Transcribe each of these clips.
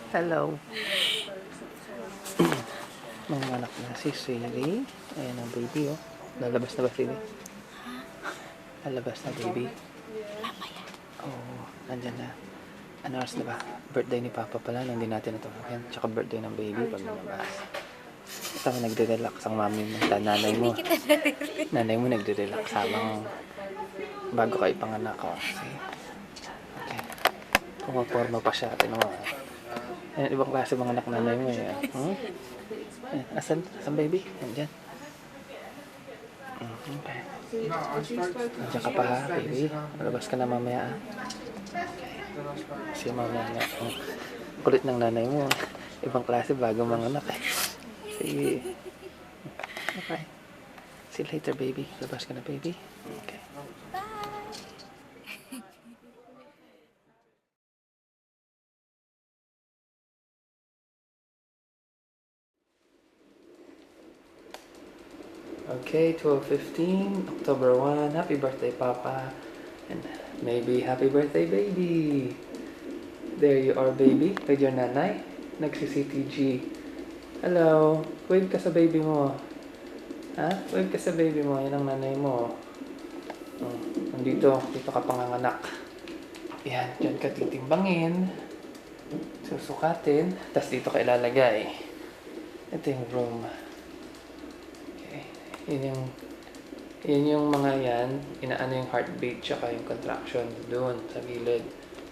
Hello. Mga anak na si Siri. Ayan ang baby, oh. Lalabas na ba, Siri? Lalabas na, baby. Oh, nandyan na. Ano oras na ba? Birthday ni Papa pala. Nung hindi natin ito. Ayan, tsaka birthday ng baby pag lumabas. Ito, nagre-relax ang mami mo. Nanay mo. Nanay mo nagre-relax habang bago ka ipanganak ko. See? Okay. Pumaporma pa siya. Tinan mo. Ayan, ibang klase mga anak nanay mo. Ayan. Ayan. Asan baby? Nandyan. Okay. Nandiyan ka pa ha, baby. Labas ka na mamaya ha. Si mamaya nga. Kulit ng nanay mo. Ibang klase bago mga anak eh. Sige. Okay. See you later, baby. Labas ka na, baby. Okay. Okay, 12:15, October 1. Happy birthday, Papa. And maybe happy birthday, baby. There you are, baby. With your nanay. Nagsi-CTG. Hello. Wave ka sa baby mo. Ha? Wave ka sa baby mo. Yan ang nanay mo. Nandito. Dito ka panganganak. Yan. Diyan ka titimbangin. Susukatin. Tapos dito ka ilalagay. Ito yung room. Yun yung mga yan, inaano yung heartbeat tsaka yung contraction doon sa gilid.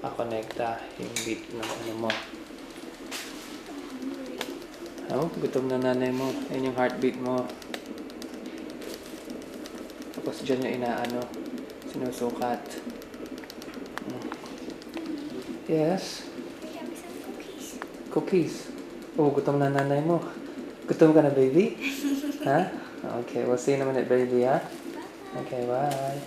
Makonekta yung beat ng ano mo. Oh, gutom na nanay mo. Yan yung heartbeat mo. Tapos dyan yung inaano, sinusukat. Yes? Cookies. Oh, gutom na nanay mo. Gutom ka na, baby? Ha? Okay, we'll see you in a minute, baby, ha? Okay, bye.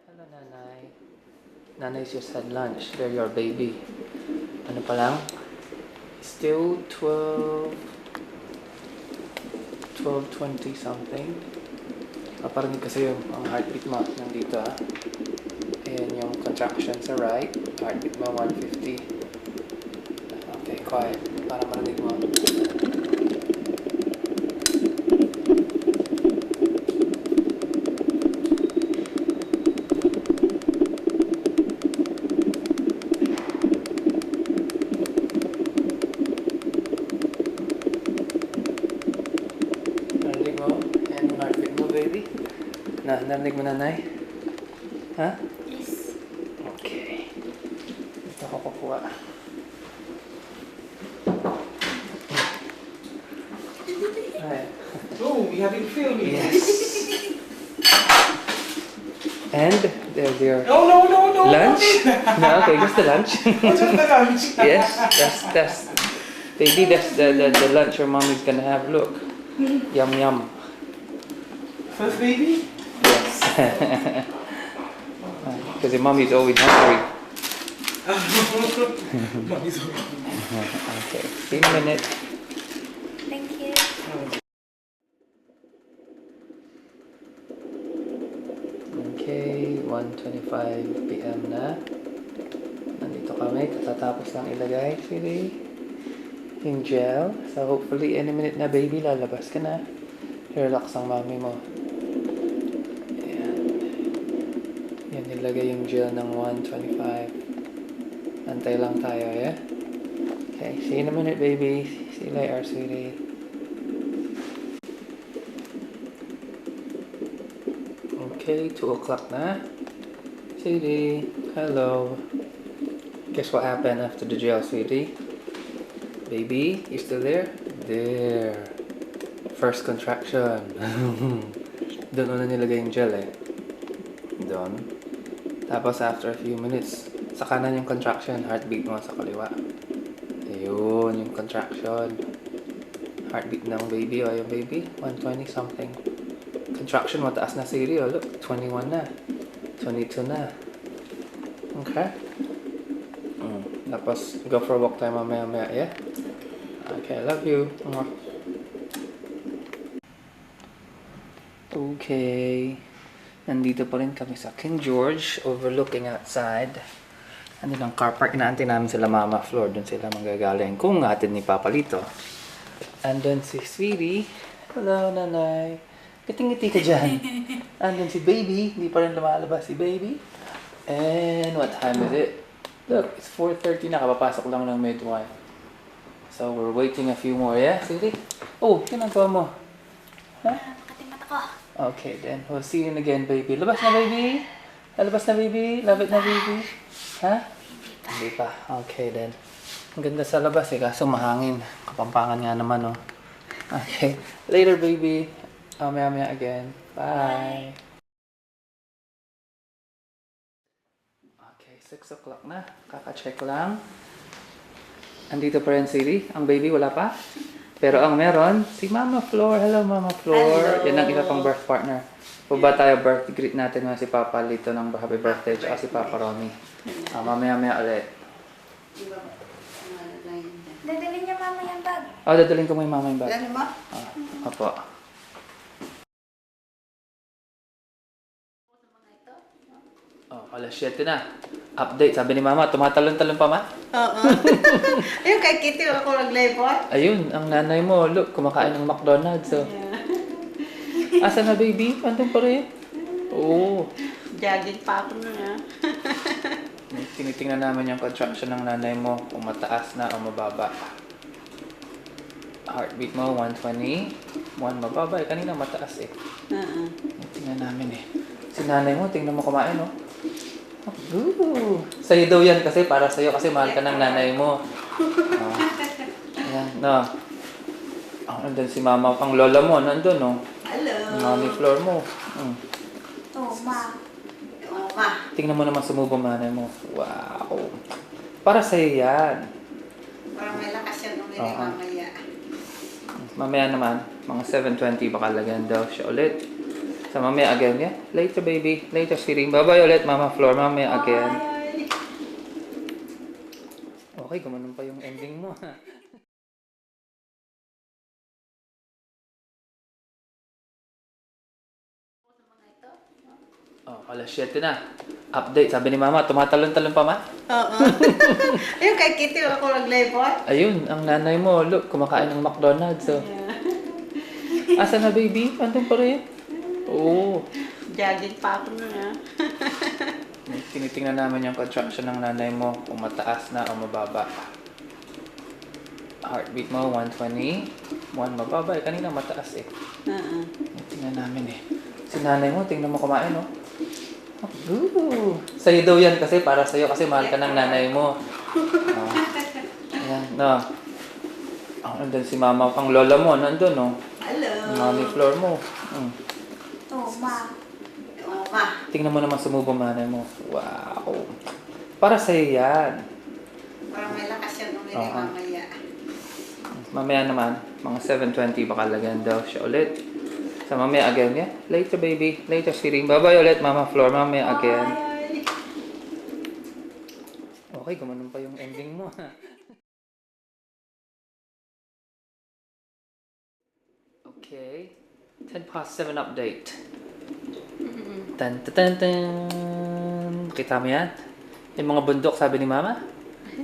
Hello, Nanay. Nanay's just had lunch. They're your baby. Ano pa lang? Still 12:20 something. Paparinig kasi yung heartbeat mo nandito, ha? Ayan yung contraction sa right. Heartbeat mo 150. Okay, quiet. Para marinig mo. Narinig mo? Ayan yung heartbeat mo, baby. Narinig mo, nanay? Ha? Oh, we having film. Yes. And there's your No. lunch. No, okay, gusto lunch. What's the lunch? Yes, that's baby. That's the lunch your mommy's gonna have. Look, yum yum. First baby? Yes. Because your mommy's always hungry. Mommy's okay. Okay, see you in a minute. Thank you. Okay, 1:25 PM na. Nandito kami. Katatapos lang ilagay, Siri. Yung gel. So hopefully any minute na, baby, lalabas ka na. Relax ang mami mo. Ayan. Yan, nilagay yung gel ng 1:25. Antay lang tayo, yeah? Okay, see you in a minute, baby. See you later, sweetie. Okay, 2 o'clock na. Sweetie, hello. Guess what happened after the gel, sweetie? Baby, you still there? There. First contraction. Doon na nilagay yung gel eh. Doon. Tapos after a few minutes, sa kanan yung contraction, heartbeat mo sa kaliwa. Ayun, yung contraction. Heartbeat ng baby, o yung baby, 120 something. Contraction mo, taas na, Siri, oh, look, 21 na. 22 na. Okay? Tapos, go for a walk tayo mamaya, yeah? Okay, I love you. Okay. Nandito pa rin kami sa King George, overlooking outside. Ano lang, car park. Inaantay namin sila Mama Flor. Doon sila manggagaling. Kung atin ni Papa Lito. Andun si Sweetie. Hello, nanay. Ngiti-ngiti ka dyan. Andun si Baby. Hindi pa rin lumalabas si Baby. And what time is it? Look, it's 4:30 na. Kapapasok lang ng midwife. So, we're waiting a few more. Yeah, Sweetie? Oh, ginagawa mo. Nakatimata ko. Okay, then. We'll see you again, baby. Labas na, baby? Lalabas na, baby? Love it na, baby? Ha? Hindi pa. Okay, then. Ang ganda sa labas eh, kaso mahangin. Kapampangan nga naman, oh. Okay. Later, baby. Maya again. Bye. Okay, 6 o'clock na. Kaka-check lang. Andito pa rin si ang baby, wala pa? Pero ang meron, si Mama Flor. Hello, Mama Flor. Hello. Yan ang isa pang birth partner. Baba tayo birthday greet natin mga si Papa Lito ng happy birthday at si Papa Romy. Mamaya ulit. Dadalhin niya mama yung bag. Dadalhin ko mo yung mama yung bag. Ano mo? Opo. Alas 7 na. Update. Sabi ni Mama, tumatalon-talon pa ma? Oo. Ayun, kay Kitty, ako nag-labor. Ayun, ang nanay mo, look, kumakain ng McDonald's. So. Asa na baby? Andun pa rin? Oo. Jogging pa ako nun, ha? Tinitingnan namin yung contraction ng nanay mo, kung mataas na o mababa. Heartbeat mo, 120. 1 mababa. Kanina mataas eh. Oo. Tingnan namin eh. Si nanay mo, tingnan mo kumain, oh. Sa'yo daw yan kasi, para sa'yo kasi mahal ka ng nanay mo. Ayan, no. Nandun si mama, ang lola mo, nandun, oh. Hello. Ang mami floor mo. Oh, ma. Oo, ma. Tingnan mo naman sumubong nanay mo. Wow. Para sa'yo yan. Parang may lakas yan ulit Oo. mamaya. Mamaya naman, mga 7:20 baka lagyan daw siya ulit. So mamaya again, yeah? Later, baby. Later, sweetie. Bye-bye ulit, Mama Flor. Mamaya again. Bye. Okay, gumanon pa yung ending mo. Alas 7 na. Update. Sabi ni Mama, tumatalon-talon pa ma? Oo. Ayun, kay Kitty, ako nag-labor. Ayun, ang nanay mo, look, kumakain ng McDonald's. So. Asa na baby? Andun pa rin? Oo. Jogging pa ako nun, ha? Tinitingnan namin yung contraction ng nanay mo, kung mataas na o mababa. Heartbeat mo, 120. 1 mababa. Kanina mataas eh. Oo. Tingnan namin eh. Si nanay mo, tingnan mo kumain, oh. Sa'yo daw yan kasi, para sa'yo kasi mahal ka ng nanay mo. Ayan, no. Nandun si mama, ang lola mo, nandun, oh. Hello. Ang mami floor mo. Oh, ma. Oo, ma. Tingnan mo naman sumubong nanay mo. Wow. Para sa'yo yan. Parang may lakas yan ulit Oo. mamaya. Mamaya naman, mga 7:20 baka lagyan daw siya ulit. So mamaya again, yeah? Later, baby. Later, sweetie. Bye-bye ulit, Mama Flor. Mamaya again. Bye. Okay, gumanon pa yung ending mo. Okay. 7:10 update. Tan tan tan tan. Kita mo yan? Yung mga bundok, sabi ni Mama.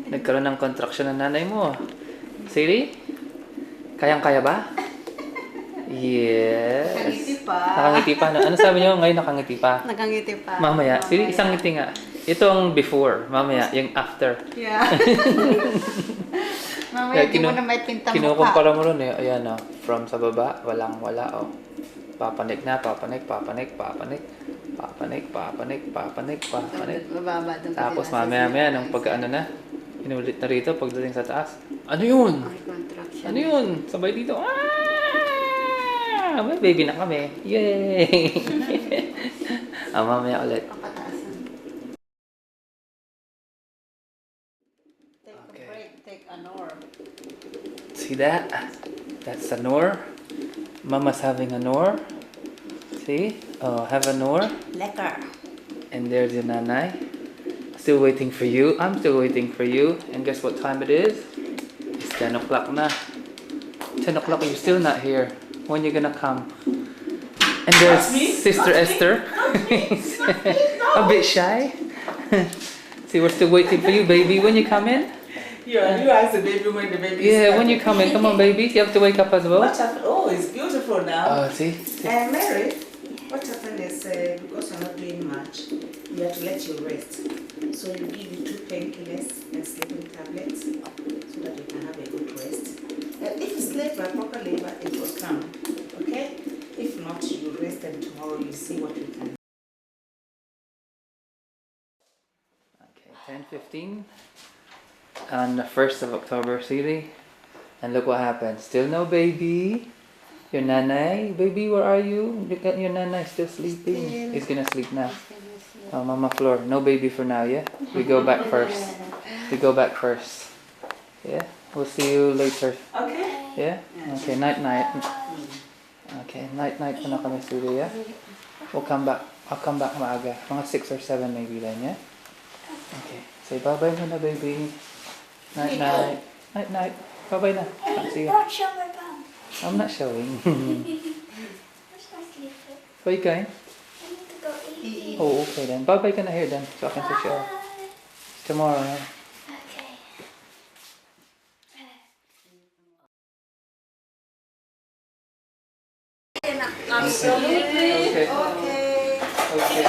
Nagkaroon ng contraction ng nanay mo. Siri? Kayang-kaya ba? Yes. Nakangiti pa. Nakangiti pa. Ano sabi niyo? Ngayon nakangiti pa. Nakangiti pa. Mamaya. Siri, isang ngiti nga. Ito ang before. Mamaya, yung after. Yeah. Mamaya, di mo na may pinta mukha. Kinukumpara mo rin eh. Ayan o. From sa baba, walang wala o. Papanik na, papanik, papanik, papanik. Papanik, papanik, papanik, papanik. Bababa doon. Tapos mamaya, nung pagka ano na, inulit na rito pagdating sa taas. Ano yun? Contraction. Ano yun? Sabay dito. May baby na kami. Yay! Mamaya ulit. Papataasan. Take Okay. a break. Take an hour. See that? That's a Noor. Mama's having a Noor. See? Oh, have a Noor. Lekker. And there's your nanay. Still waiting for you. I'm still waiting for you. And guess what time it is? It's 10 o'clock na. 10 o'clock, you're still not here. When you gonna come? And there's Sister Esther. A bit shy. See, we're still waiting for you, baby. When you come in? Yeah, you ask the baby when the baby is Yeah, when you come in. Come on, baby. You have to wake up as well. What happened? Oh, it's beautiful now. Oh, see? And Mary, what happened is because you're not doing much, you have to let you rest. So you give you 2 painkillers and sleeping tablets so that you can have a good rest. And if it's labor, proper labor, it will come. Okay? If not, you rest and tomorrow you see what you can do. Okay, 10:15 on the 1st of October, sweetie. And look what happened. Still no baby. Your nanay. Baby, where are you? Look at your nanay still sleeping. He's gonna sleep now. Oh, Mama Floor. No baby for now, yeah? We go back first. We go back first. Yeah? We'll see you later. Okay? Yeah? Okay, night night. Okay, night night na kami, sweetie, yeah? We'll come back. I'll come back maaga. Mga 6 or 7 maybe then, yeah? Okay. Say bye-bye muna, baby. Night night. Night night. Bye-bye na. Can't see you. Don't show my bum. I'm not showing. Where's my sleeper? Where you going? I need to go eat. Oh, okay then. Bye-bye ka na here then. So I can take you off. Bye. Tomorrow, yeah? Okay. Absolutely. Okay. Okay. Okay.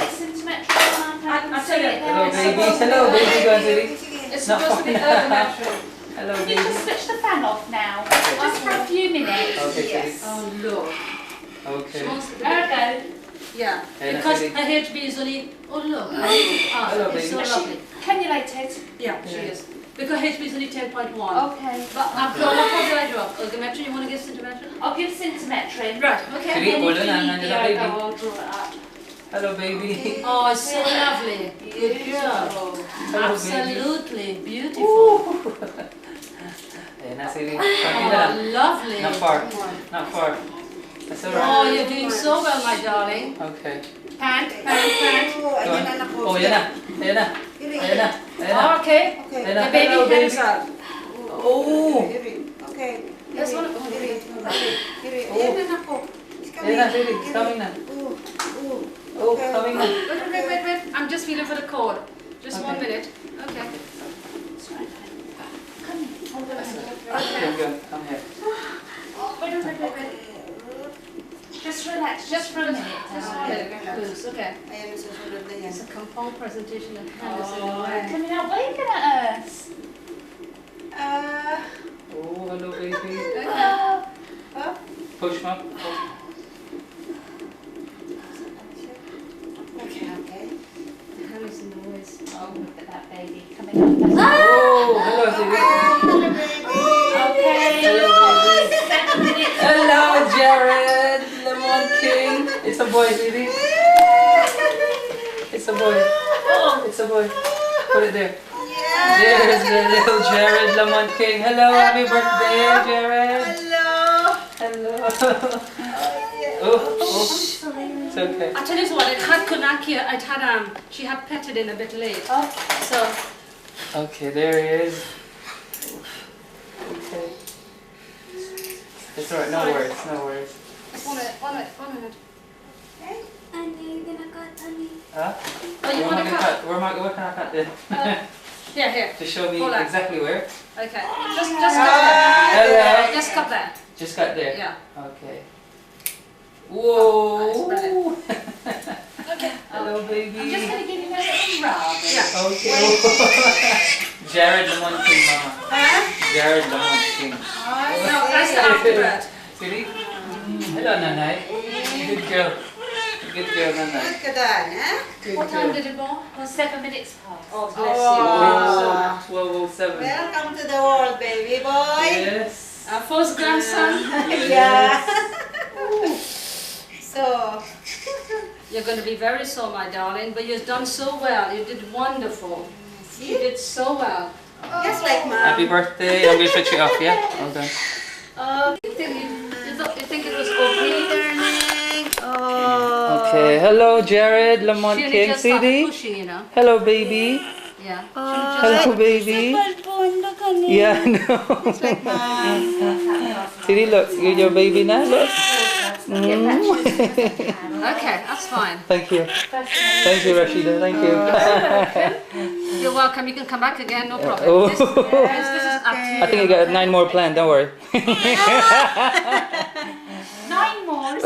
I'll tell you. Hello, babies. Hello, baby. Go on, sweetie. It's No. supposed to be ergometric. Hello, Can you baby. just switch the fan off now? Just for a few minutes. Okay, Yes. sweetie. Oh, look. Okay. Ergo. Yeah. Hey, Because sweetie. her HB is only, oh look, Hello, it's so baby. lovely. Cannulated. Yeah, she Yeah. is. Because HB is only 10.1. Okay. But I'm what do I drop? Ergometry, you want to give centimetry? I'll give centimetry. Right, okay. Sweetie, And then hold if on, you I'm need the gonna baby. ergo, I'll draw it up. Hello, baby. Oh, it's so lovely. Good girl. Hello, baby. Absolutely beautiful. Ayan na, sweetie. Oh, Konti na lang. lovely. Not far. Not far. That's Oh, alright. you're doing so well, my darling. Okay. Pant, pant, pant. Oh, Go on. ayan na po. Oh, yan na. Ayan na. Ayan na. Ayan na. Oh, okay. Okay. Ayan na. The baby Hello, baby. hands up. Oh. Okay. That's one of the Ayan na po. It's coming. Ayan na, sweetie. It's coming na. Ooh, ooh. Oh, Okay. coming na. Wait. I'm just feeling for the cord. Just Okay. 1 minute. Okay. Here we go. Come here. Wait. Just relax, just for a minute. Loose, okay. Ayan, susunod na yan. It's a compound presentation of Oh, Henderson. coming out waving at us. Oh, hello, baby. Oh. Push ma. Okay. Okay. Henderson always. Oh, look at that baby coming out. Oh, hello, sweetie. Okay. Hello, baby. 7 minutes. Hello, Jared. Lemon King. It's a boy, sweetie. It's a boy. Oh. It's a boy. Put it there. There's the little Jared Lemon King. Hello, happy birthday, Jared. Hello. Hello. Oh, it's okay. I tell you what, it had Kunakia, she had petted in a bit late. So, Okay, there he is. Okay. It's alright, no worries, no worries. one minute. Honey, you're gonna cut, honey. Huh? Oh, you Where want am I to gonna cut? Where can I cut then? Here. To show me Hold on. exactly where? Okay. Just cut there. Hello. Just cut there. Just cut there. Yeah. Okay. Whoa. Okay. Hello, baby. I'm just going to give you a little rub. Yeah. Okay. Jared Lemon King, Mama. Jared Lemon King. No, that's the afterbirth. Sweetie? Hello, Nanay. Good girl. Good girl, Nanay. Good ka dan, ha? Good What time girl. did it go? Well, 7 minutes past. Oh, bless Oh. 12:07. Welcome to the world, baby boy. Yes. you. Our first grandson. Yeah. So, You're going to be very sore, my darling, but you've done so well. You did wonderful. You did so well. just like mom. Happy birthday. I'm going to switch it off, yeah? Hold on. You think it was okay? Darling. Oh. Okay. Hello, Jared Lemon She only King. just started Sweetie. pushing, you know. Hello, baby. Yeah. Hello, baby. Yeah, I know. Just like mom. Sweetie, look. You're your baby now. Look. Get that choose as I can. Okay, that's fine. Thank you. Thank you, Rashida. Thank you. You're welcome. You can come back again, no problem. Oh. This is up to you. I think you got 9 more planned. Don't worry. 9 more.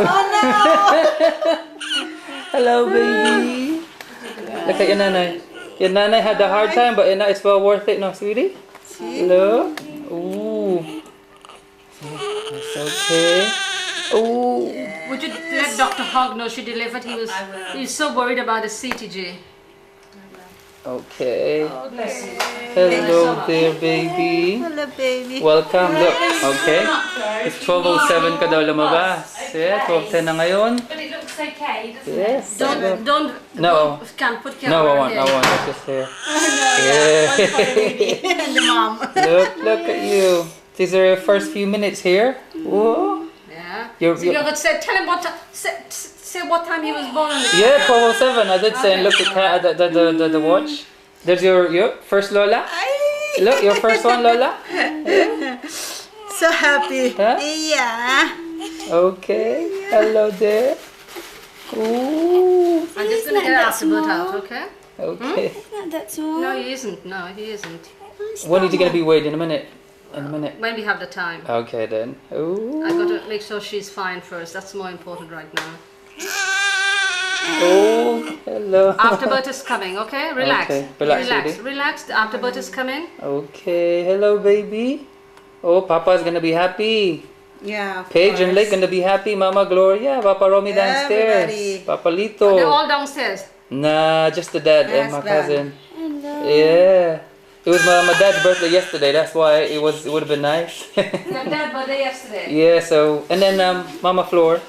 Hello, baby. Look at your nanay. Your nanay had a hard time, but it's well worth it, no, sweetie? Hello. Ooh. It's okay. Ooh. Would you let Dr. Hogg know she delivered? He was so worried about his CTG. Okay. Bless you. Hello there, baby. Hello, baby. Welcome. Look. Okay. It's 12:07 ka daw lumabas. Yeah, 12:10 na ngayon. But it looks okay, doesn't Yes. Don't No. can't put No, camera I won't. here. I won't. It's just here. Yeah. And the mom. Look at you. These are your first few minutes here. Whoa. Yeah. You're- So you're gonna tell him what say what time he was born. Yeah, 12:07. I did say, and look at the watch. There's your first Lola. Look, your first one, Lola. So happy. Huh? Yeah. Okay. Hello there. Ooh. I'm just gonna get Afterbirth out, okay? Okay. Not that small. No, he isn't. No, he isn't. When is he gonna be weighed? In a minute. In a minute. When we have the time. Okay then. Ooh. I gotta make sure she's fine first. That's more important right now. Oh. Hello. Afterbirth is coming, okay? Relax. Okay, relax, Relax. sweetie. Relax. The afterbirth is coming. Okay. Hello, baby. Oh, Papa's gonna be happy. Yeah. Paige and Lake gonna be happy. Mama Gloria, Papa Romy downstairs. Everybody. Papa They're Lito. all downstairs. Nah, just the dad and my Yes, Dad. cousin. Hello. Yeah. It was my dad's birthday yesterday. That's why it would have been nice. Your dad birthday yesterday. Yeah. So and then Mama Floor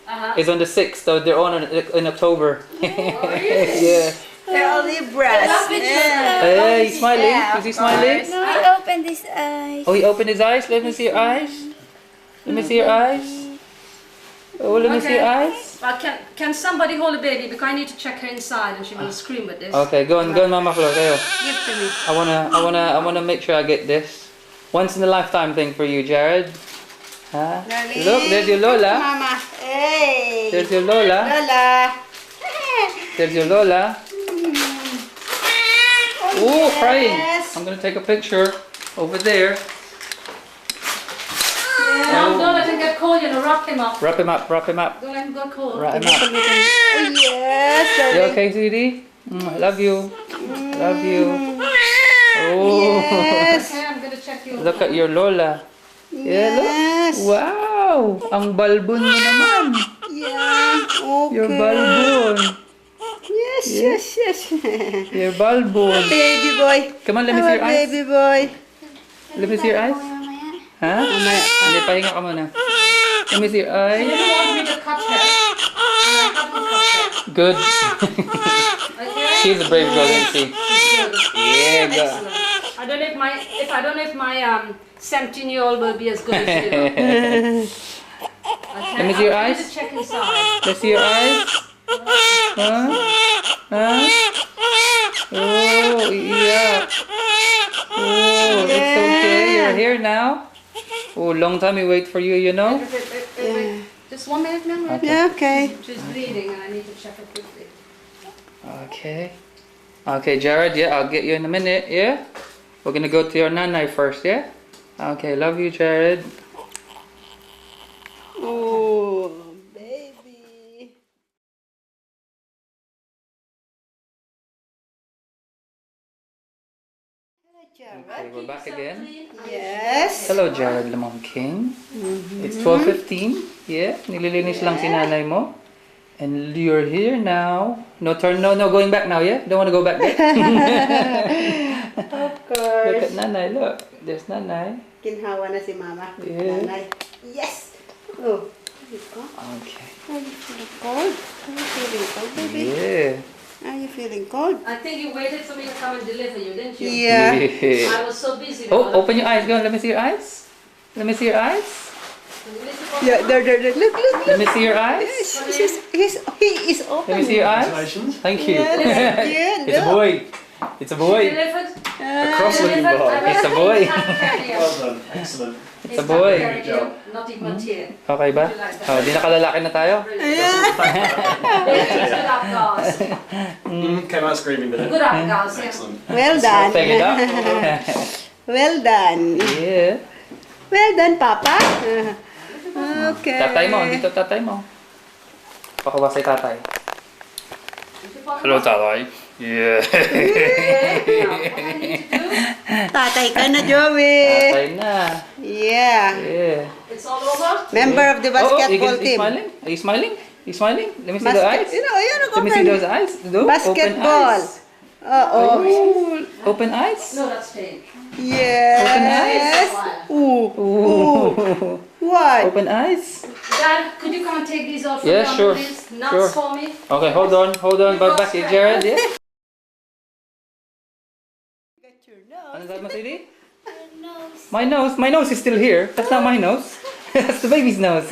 Uh-huh. is on the 6th. So they're on in October. Yeah. They're all Libras. Yeah. Hey, he's smiling. Is he smiling? No, he opened his eyes. Oh, he opened his eyes. Let me see your eyes. Let me see your eyes. Oh, let me see your eyes. Well, can somebody hold the baby because I need to check her inside and she will scream with this. Okay, go on, Mama Floor. Go. Give to me. I wanna make sure I get this. Once in a lifetime thing for you, Jared. Huh? Darling. Look, there's your Lola. Mama. Hey. There's your Lola. Lola. There's your Lola. Oh, crying. Yes. I'm gonna take a picture over there. No, don't let him get cold, you know, wrap him up. Wrap him up, wrap him up. Don't let him get cold. Wrap him up. Oh, yes, You darling. okay, sweetie? Love you. Love you. Oh, Yes. Okay, I'm gonna check you. look at your Lola. Yeah, Yes. look. Wow, ang balbon mo naman. Yeah. Okay. Your balbon. Yes, yes, yes. Your balbon. Baby boy. Come on, let me Our see your eyes. baby boy. Let me see your eyes. Ha? Hindi, pahinga ka muna. Let me see your eyes. You don't want me to cut her. Good. Okay? She's a brave girl, isn't she? Yeah, girl. I don't know if my 17-year-old will be as good as you. Okay? Let me see your I need eyes. to check inside. Let's see your eyes. Huh? Huh? Oh, yeah. Oh, it's okay. You're here now. Oh, long time we wait for you, you know? Wait. Just 1 minute, ma'am. Okay. Yeah, okay. She's bleeding and I need to check her quickly. Okay. Okay, Jared, yeah, I'll get you in a minute, yeah? We're gonna go to your nanay first, yeah? Okay, love you, Jared. Oh, baby. Okay, we're back again. Yes. Hello, Jared Lamont King. It's 12:15. Yeah, nililinis lang si nanay mo. And you're here now. No going back now, yeah? Don't want to go back there? Of Look course. at nanay, look. There's nanay. Kinhawa na si mama. Yeah. Nanay. Yes. Oh. There you go. Okay. Are you feeling cold? Are you feeling cold, baby? Yeah. Are you feeling cold? I think you waited for me to come and deliver you, didn't you? Yeah. Yeah. I was so busy. Oh, open your eyes. Go on, let me see your eyes. Let me see your eyes. Yeah, there. Look. Let me see your eyes. He is Let me open. see your eyes. Thank you. Yeah, that's cute. It's a Look. boy. It's a boy. Delivered. A cross-looking ball. It's a boy. Well done. Excellent. It's a boy. Not even a tear. Okay ba? Oh, di nakalalaki na tayo? Good up, guys. Came out screaming, did it? Good up, guys. Excellent. Well done. Thank it up. Well done. Yeah. Well done, Papa. Okay. Tatay mo, dito tatay mo. Pakuha sa tatay. Hello, tatay. Yeah. Tatay ka na, Joey. Tatay na. Yeah. Yeah. It's all over. Member of the basketball Are you team. smiling? Are you smiling? Are you smiling? Let me see the eyes. Ayun, Let me see those eyes. No? Basketball. Open eyes. Oo. Open eyes? No, that's pink. Yes. Ooh. Ooh. What? Open eyes. Dad, could you come and take these off from Yeah, the sure. please? Nuts Sure. for me. Okay, hold on. Back here, Jared. Yeah. Ano sabi mo, Sadie? My nose is still here. That's not my nose. That's the baby's nose.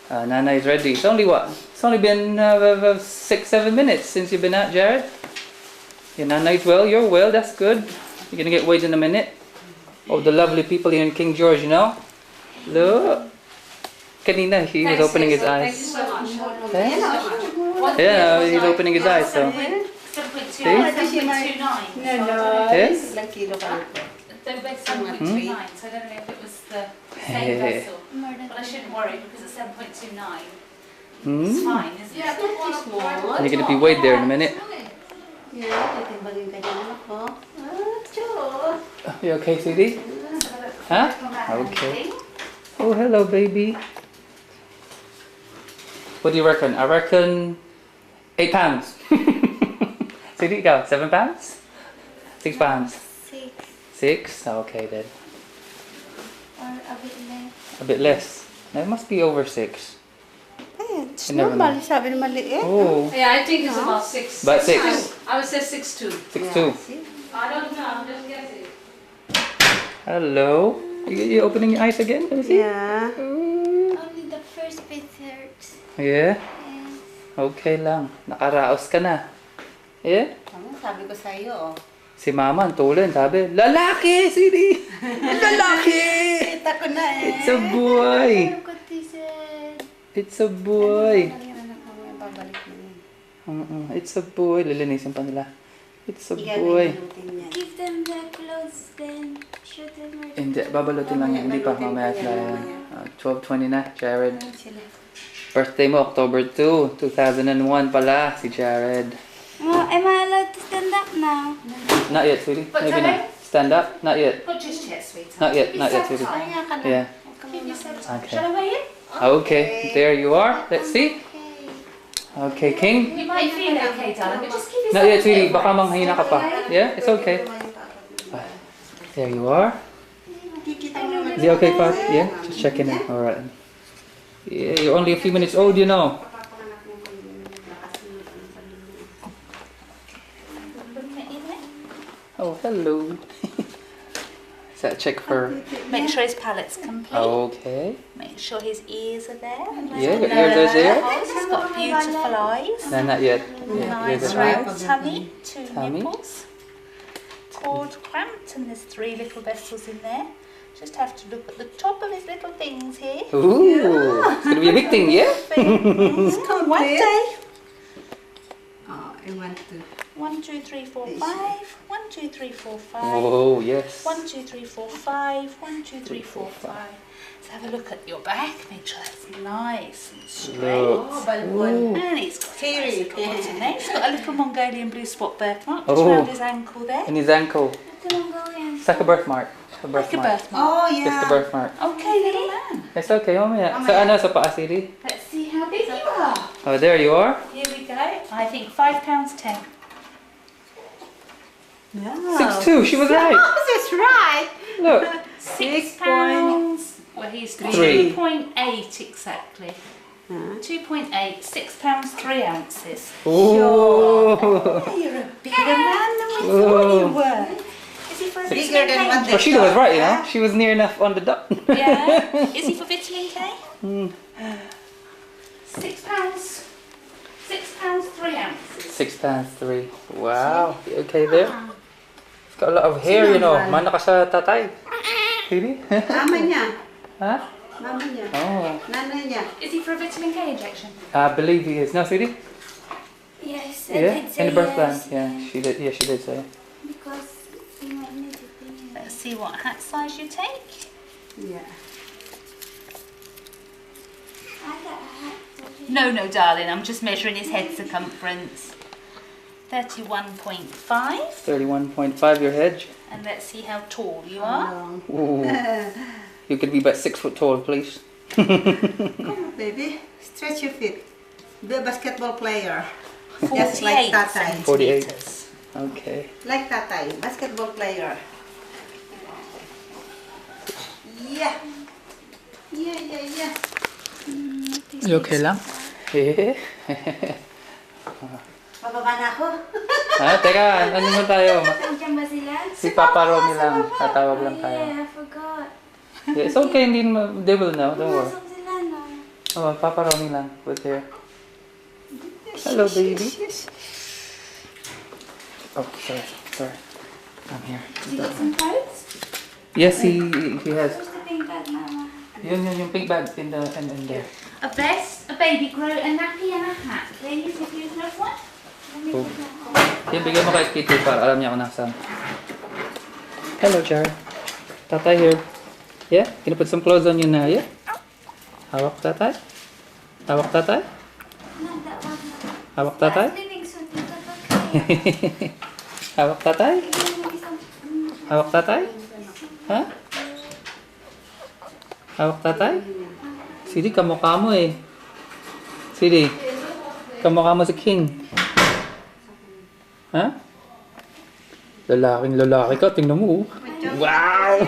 Nana is ready. It's only what? It's only been 6-7 minutes since you've been out, Jared. Yeah, Nana is well. You're well. That's good. You're gonna get weighed in a minute. Oh, the lovely people here in King George, you know. Look. Kanina, he was opening his Thank you eyes. so much. Eh? What Yeah, he's opening his eyes. So. 7.2, See? 7.29. Yes. Ilang kilo ka nito? They were 7.29, so I don't know if it was the same vessel. But I shouldn't worry because it's 7.29. It's fine, isn't it? You're gonna be weighed there in a minute. Yeah, titimbagin ka dyan, anak ko. Sure. You okay, Sadie? Huh? Okay. Oh, hello, baby. What do you reckon? I reckon 8 pounds. Sadie, go. 7 pounds? 6 pounds? 6? Okay, then. Or a bit less. A bit less. No, it must be over 6. Eh, it's You never normal. know. Sabi na maliit. Oh, Yeah, I think it's about 6. About 6. I would say 6'2". 6'2". I don't know, I'm just guessing. Hello. You opening your eyes again? Let me see. Yeah. Only the first bit hurts. Yeah? Yes. Okay lang. Nakaraos ka na. Yeah? Ano sabi ko sa'yo? Si Mama, ang tulin, sabi, lalaki, Sadie! Lalaki! Kita ko na eh. It's a boy! Look what he said. It's a boy! Ano yung anak mo? Yung babalik mo yun. It's a boy. Lilinisin pa nila. It's a Iyan boy. yung lutin niya. Give them the clothes then. Show them where Hindi, babalutin lang yan. Hindi pa, mamaya na. 12:20 na, Jared. Ayan sila. Birthday mo, October 2, 2001 pala, si Jared. Am I allowed to stand up now? Not yet, sweetie. But Maybe today? not. Stand up? Not yet. Not just yet, sweetheart. Not yet, sweetie. Kaya ka na. Yeah. Give yourself time. Okay. Shall I weigh in? Okay, there you are. Let's see. Okay, King. You might feel okay, darling, but just give yourself Not yet, a sweetie. bit Baka of manghina ka pa. Yeah, it's okay. There you are. Kikita mo naman. Is he okay, Pop? Yeah? Just checking in. Alright. Yeah, you're only a few minutes old, you know. Oh, hello. Is that a check for... Make sure his palate's complete. Okay. Make sure his ears are there. Yeah, got ears are there. He's got beautiful eyes. No, not yet. Yeah, ears Nice are there. round tummy, 2 Tummy. nipples. Cord cramped, and there's 3 little vessels in there. Just have to look at the top of his little things here. Ooh, it's gonna be a big thing, yeah? Come one day. Oh, I want to. 1, 2, 3, 4, 5. 1, 2, 3, 4, 5. Oh, yes. 1, 2, 3, 4, 5. 1, 2, 3, 4, 5. Let's have a look at your back. Make sure that's nice and straight. Look. Balbon. And he's got a Theory. nice little bottom there. He's got a little Mongolian blue spot birthmark just Oh. around his ankle there. And his ankle. It's a Mongolian. It's like a birthmark. A Like a birthmark. birthmark. Oh, Just a yeah. birthmark. Okay, little man. It's okay, mamaya. Sa ano, sa paa, Siri? Let's see how big you are. Oh, there you are. Here we go. I think £5.10. No. 6'2", she was right. That's right. Look. £6. Well, he's Three. 2.8 exactly. 2.8, £6 3 ounces. Oh. You're a bigger man than we thought you were. Is he for Bigger vitamin than K? what they Well, she was thought, right, you yeah? know. She was near enough on the dot. Yeah. Is he for vitamin K? £6. £6 3 ounces. 6 times 3. Wow. You okay there? It's got a lot of hair, you know. Mana ka sa tatay. Really? Mama niya. Huh? Mama niya. Oh. Nanay niya. Is he for a vitamin K injection? I believe he is. No, sweetie? Yes, Yeah? I did say In the birth plan. yes. Yeah, she did. Yeah, she did say. Because you might need it. Let's see what hat size you take. Yeah. I got a hat. No, darling, I'm just measuring his head circumference. 31.5. 31.5 your hedge. And let's see how tall you are. Ooh. You could be about 6 foot tall, please. Come on, baby. Stretch your feet. Be a basketball player. Just like 48 tatay. 48. centimeters. Okay. Like tatay. Basketball player. Yeah. Yeah. You okay lang? Eh? Bababa na ako. Teka, ano mo tayo? Nandiyan ba sila? Si Papa Romy lang. Tatawag lang tayo. Yeah, I forgot. Yeah, it's okay, hindi they will know. Don't worry. Pumasok sila, no? Oh, Papa Romy lang. With here. Hello, baby. Oh, sorry. I'm here. Did you get some clothes? Yes, he has. Where's the pink bag, Mama? Yung pink bag in there. A vest, a baby grow, a nappy and a hat. Please, if you have one. Let me Oh. put that on. Yan, bigyan mo kay Kitty para alam niya kung nasaan. Hello, Jar. Tatay here. Yeah? Can you put some clothes on you now, yeah? Hawak tatay? Hawak tatay? Not that one. No. Hawak tatay? That's living suit. Is that okay? Hawak tatay? Give me some. Hawak tatay? Ha? Hawak tatay? Sidi, kamukha mo eh. Sidi, kamukha mo si King. Ha? Lalaking lalaki ka, tingnan mo. Oh. Wow!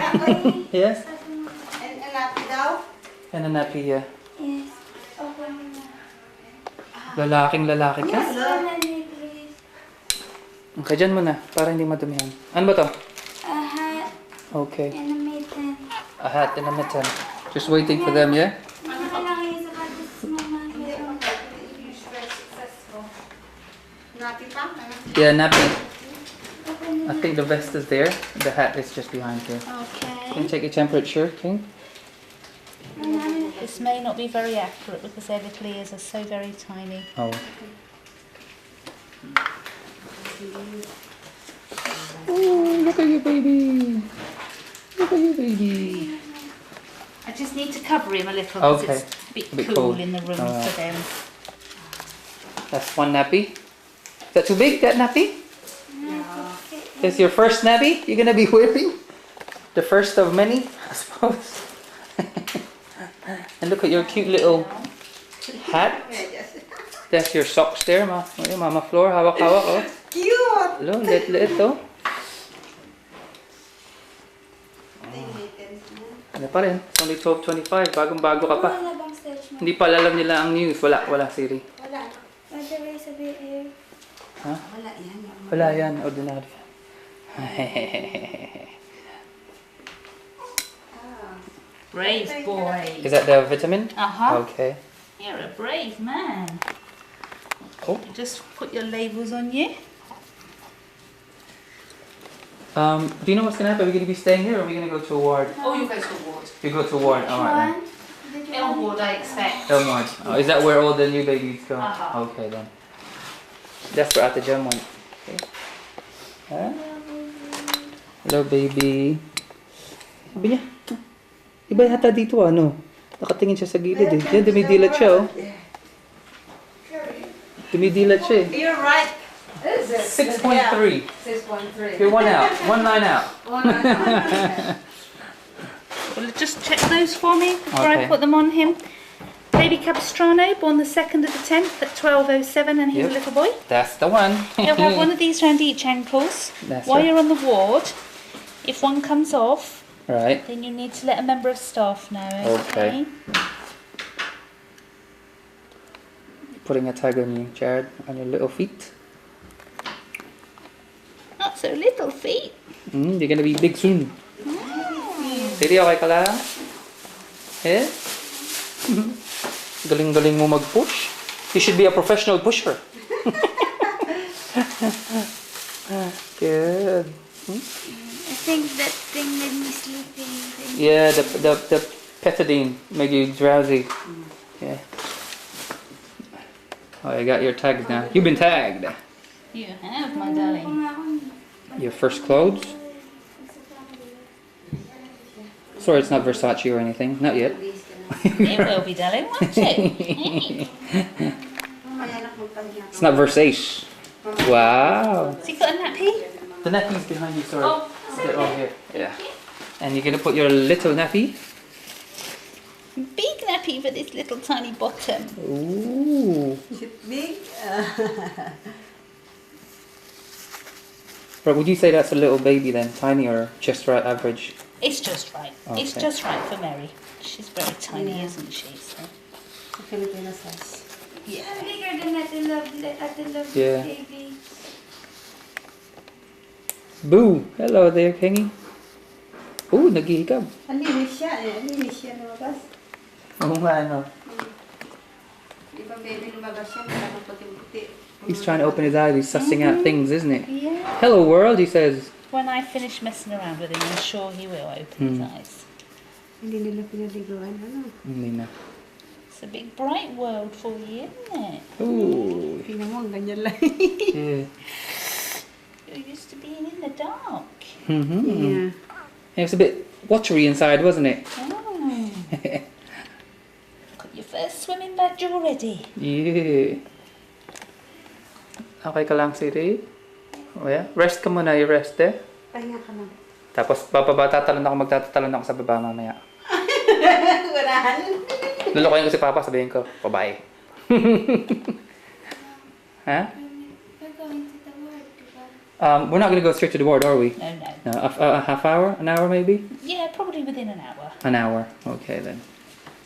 Yes? And nappy daw? Yan ang napi, yeah. Yes. Open mo na. Lalaking lalaki ka? Open me, please. Okay, dyan mo na, para hindi madumihan. Ano ba to? A hat Okay. and a mitten. A hat and a mitten. Just waiting for them, yeah? Ano lang yung sapatos, Mama? Meron. Nappy pa? Yeah, nappy. Open I think the vest is there. The hat is just behind here. Can you Okay. check your temperature, King? This may not be very accurate because their little ears are so very tiny. Oh. Ooh, look at you, baby. Look at you, baby. I just need to cover him a little because Okay. it's a bit, A bit cool cold. in the room Alright. for them. That's one nappy. Is that too big, that nappy? That's your first nappy you're gonna be wearing? The first of many, I suppose. And look at your cute little hat. That's your socks there, Mama Floor. Hawak-hawak, oh. Cute! Hello, let oh. Ano pa rin? It's only 12:25. Bagong-bago ka pa. Wala bang stage mo? Hindi pa alam nila ang news. Wala, Siri. Wala. Pwede ba sabihin here? Ha? Wala yan. Wala yan. Ordinary. Brave boy. Is that the vitamin? Uh-huh. Okay. You're a brave man. Oh. Just put your labels on you. Do you know what's gonna happen? Are we gonna be staying here or are we gonna go to a ward? Oh, you go to the ward. You go to a ward. Alright One. Did you Ill want- ward, I expect. then. Ward. Oh, is that where all the new babies go? Uh-huh. Okay then. That's where Ate Jem went. Okay. Huh? Hello, baby. Sabi niya. Iba yata dito ano? Nakatingin siya sa gilid eh. Yan, dumidilat siya oh. Dumidilat siya eh. You're right. 6.3. 6.3. You're one out. One line out. Well, just check those for me before Okay. I put them on him. Baby Capistrano, born the 2nd of the 10th at 12:07, and he's Yep. a little boy. That's the one. He'll have one of these round each ankles. That's While right. you're on the ward, if one comes off, Right. then you need to let a member of staff know, Okay. Putting a tag on you, Jared, on your little feet. Not so little feet. You're gonna be big soon. Sige, okay ka lang? Eh? Galing-galing mo mag-push. You should be a professional pusher. Good. I think that thing made me sleepy. Yeah, the pethidine made you drowsy. Yeah. Oh, you got your tags now. You've been tagged. You have, my darling. Your first clothes. Sorry, it's not Versace or anything. Not yet. It will be, darling, won't it? It's not Versace. Wow. Has he got a nappy? The nappy's behind you, sorry. Oh, They're all here. Yeah. And you're gonna put your little nappy. big nappy for this little tiny bottom. Ooh. Is it big? Right, would you say that's a little baby then? Tiny or just right average? It's just right. It's Okay. just right for Mary. She's very tiny, isn't she? So. Filipino size. I'm bigger than at the love Yeah. baby. Boo! Hello there, Kingy. Ooh, naghihikab. Alinis siya eh. Alinis siya lumabas. Oo nga, ano. Di ba baby lumabas siya? Parang puti-puti. He's trying to open his eyes. He's sussing out things, isn't it? Yeah. Hello, world, he says. When I finish messing around with him, I'm sure he will open his eyes. Hindi nila pinaliguan. Ano? Hindi na. It's a big bright world for you, isn't it? Ooh. Tingnan mo, ganyan lang. Yeah. You're used to being in the dark. Mm-hmm. Yeah. It was a bit watery inside, wasn't it? Oh. Got your first swimming badge already. Yeah. Okay ka lang, Siri? Oh, yeah? Rest ka muna, you rest eh. Pahinga ka lang. Tapos magtatalon ako sa baba mamaya. Walahan. Lulukoyin ko si Papa, sabihin ko, bye-bye. Huh? We're going to the ward, diba? We're not going to go straight to the ward, are we? No, no. No, a half hour? An hour maybe? Yeah, probably within an hour. An hour. Okay then.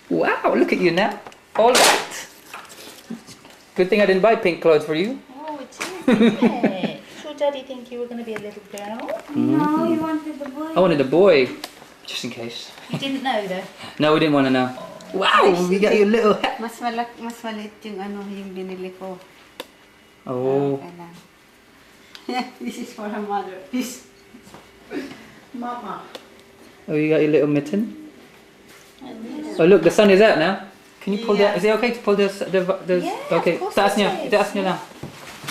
Wow, look at you now. All right. Good thing I didn't buy pink clothes for you. Oh, it is, isn't it? Did your daddy think you were going to be a little girl? No, we wanted the boy. I wanted a boy, just in case. You didn't know though. No, we didn't want to know. Wow, we got your little hat. Mas maliit yung ano, yung binili ko. Oh, Kailan. This is for her mother. This. Mama. oh, you got your little mitten. Oh, look, the sun is out now. Can you pull that? Is it okay to pull this? Yeah, Okay, of course taas it niyo. is. Itaas niyo lang.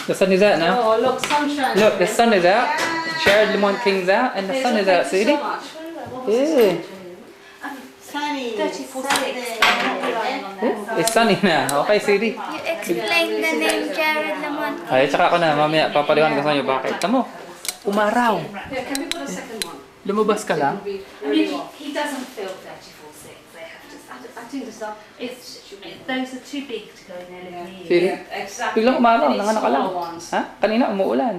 The sun is out now. Oh, look, sunshine. Look, the sun is out. Shared Lemon King's out, and the sun is out. See? So much. Yeah. Sunny. 34 Sunday. It's sunny now. Okay, Siri. You explained the name Jared Lamont. Ay, tsaka ako na. Mamaya, papaliwan ko sa inyo. Bakit? Tamo. Umaraw. Yeah, can we put a second one? Lumabas ka lang. I mean, he doesn't feel 34-6. They have to. I think the stuff. Those are too big to go in their little ears. Siri. Exactly. Biglang umaraw. They need Nanganak ka lang. smaller ones. Ha? Kanina, umuulan.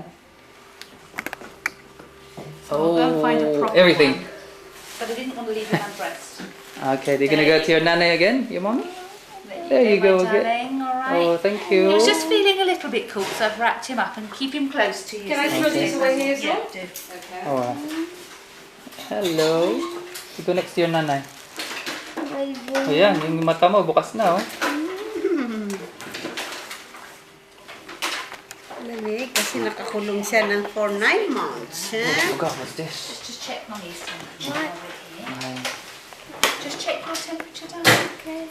So we'll go and find a proper everything. one. But I didn't want to leave him undressed. Okay, they're gonna go to your nanay again, your mommy? There you go my again. darling, all right. Oh, thank He you. was just feeling a little bit cool, so I've wrapped him up and keep him close to you. Can I so throw he these stays away nice here and- as Yeah, well? do. Okay. Oh, hello. You go next to your nanay. Oh, yan, yung mata mo, bukas na, oh. Lamig kasi nakakulong siya ng for 9 months. Oh, God, what's this? Just check Mummy's temperature What? over here. Ay. Just check your temperature, darling. Okay.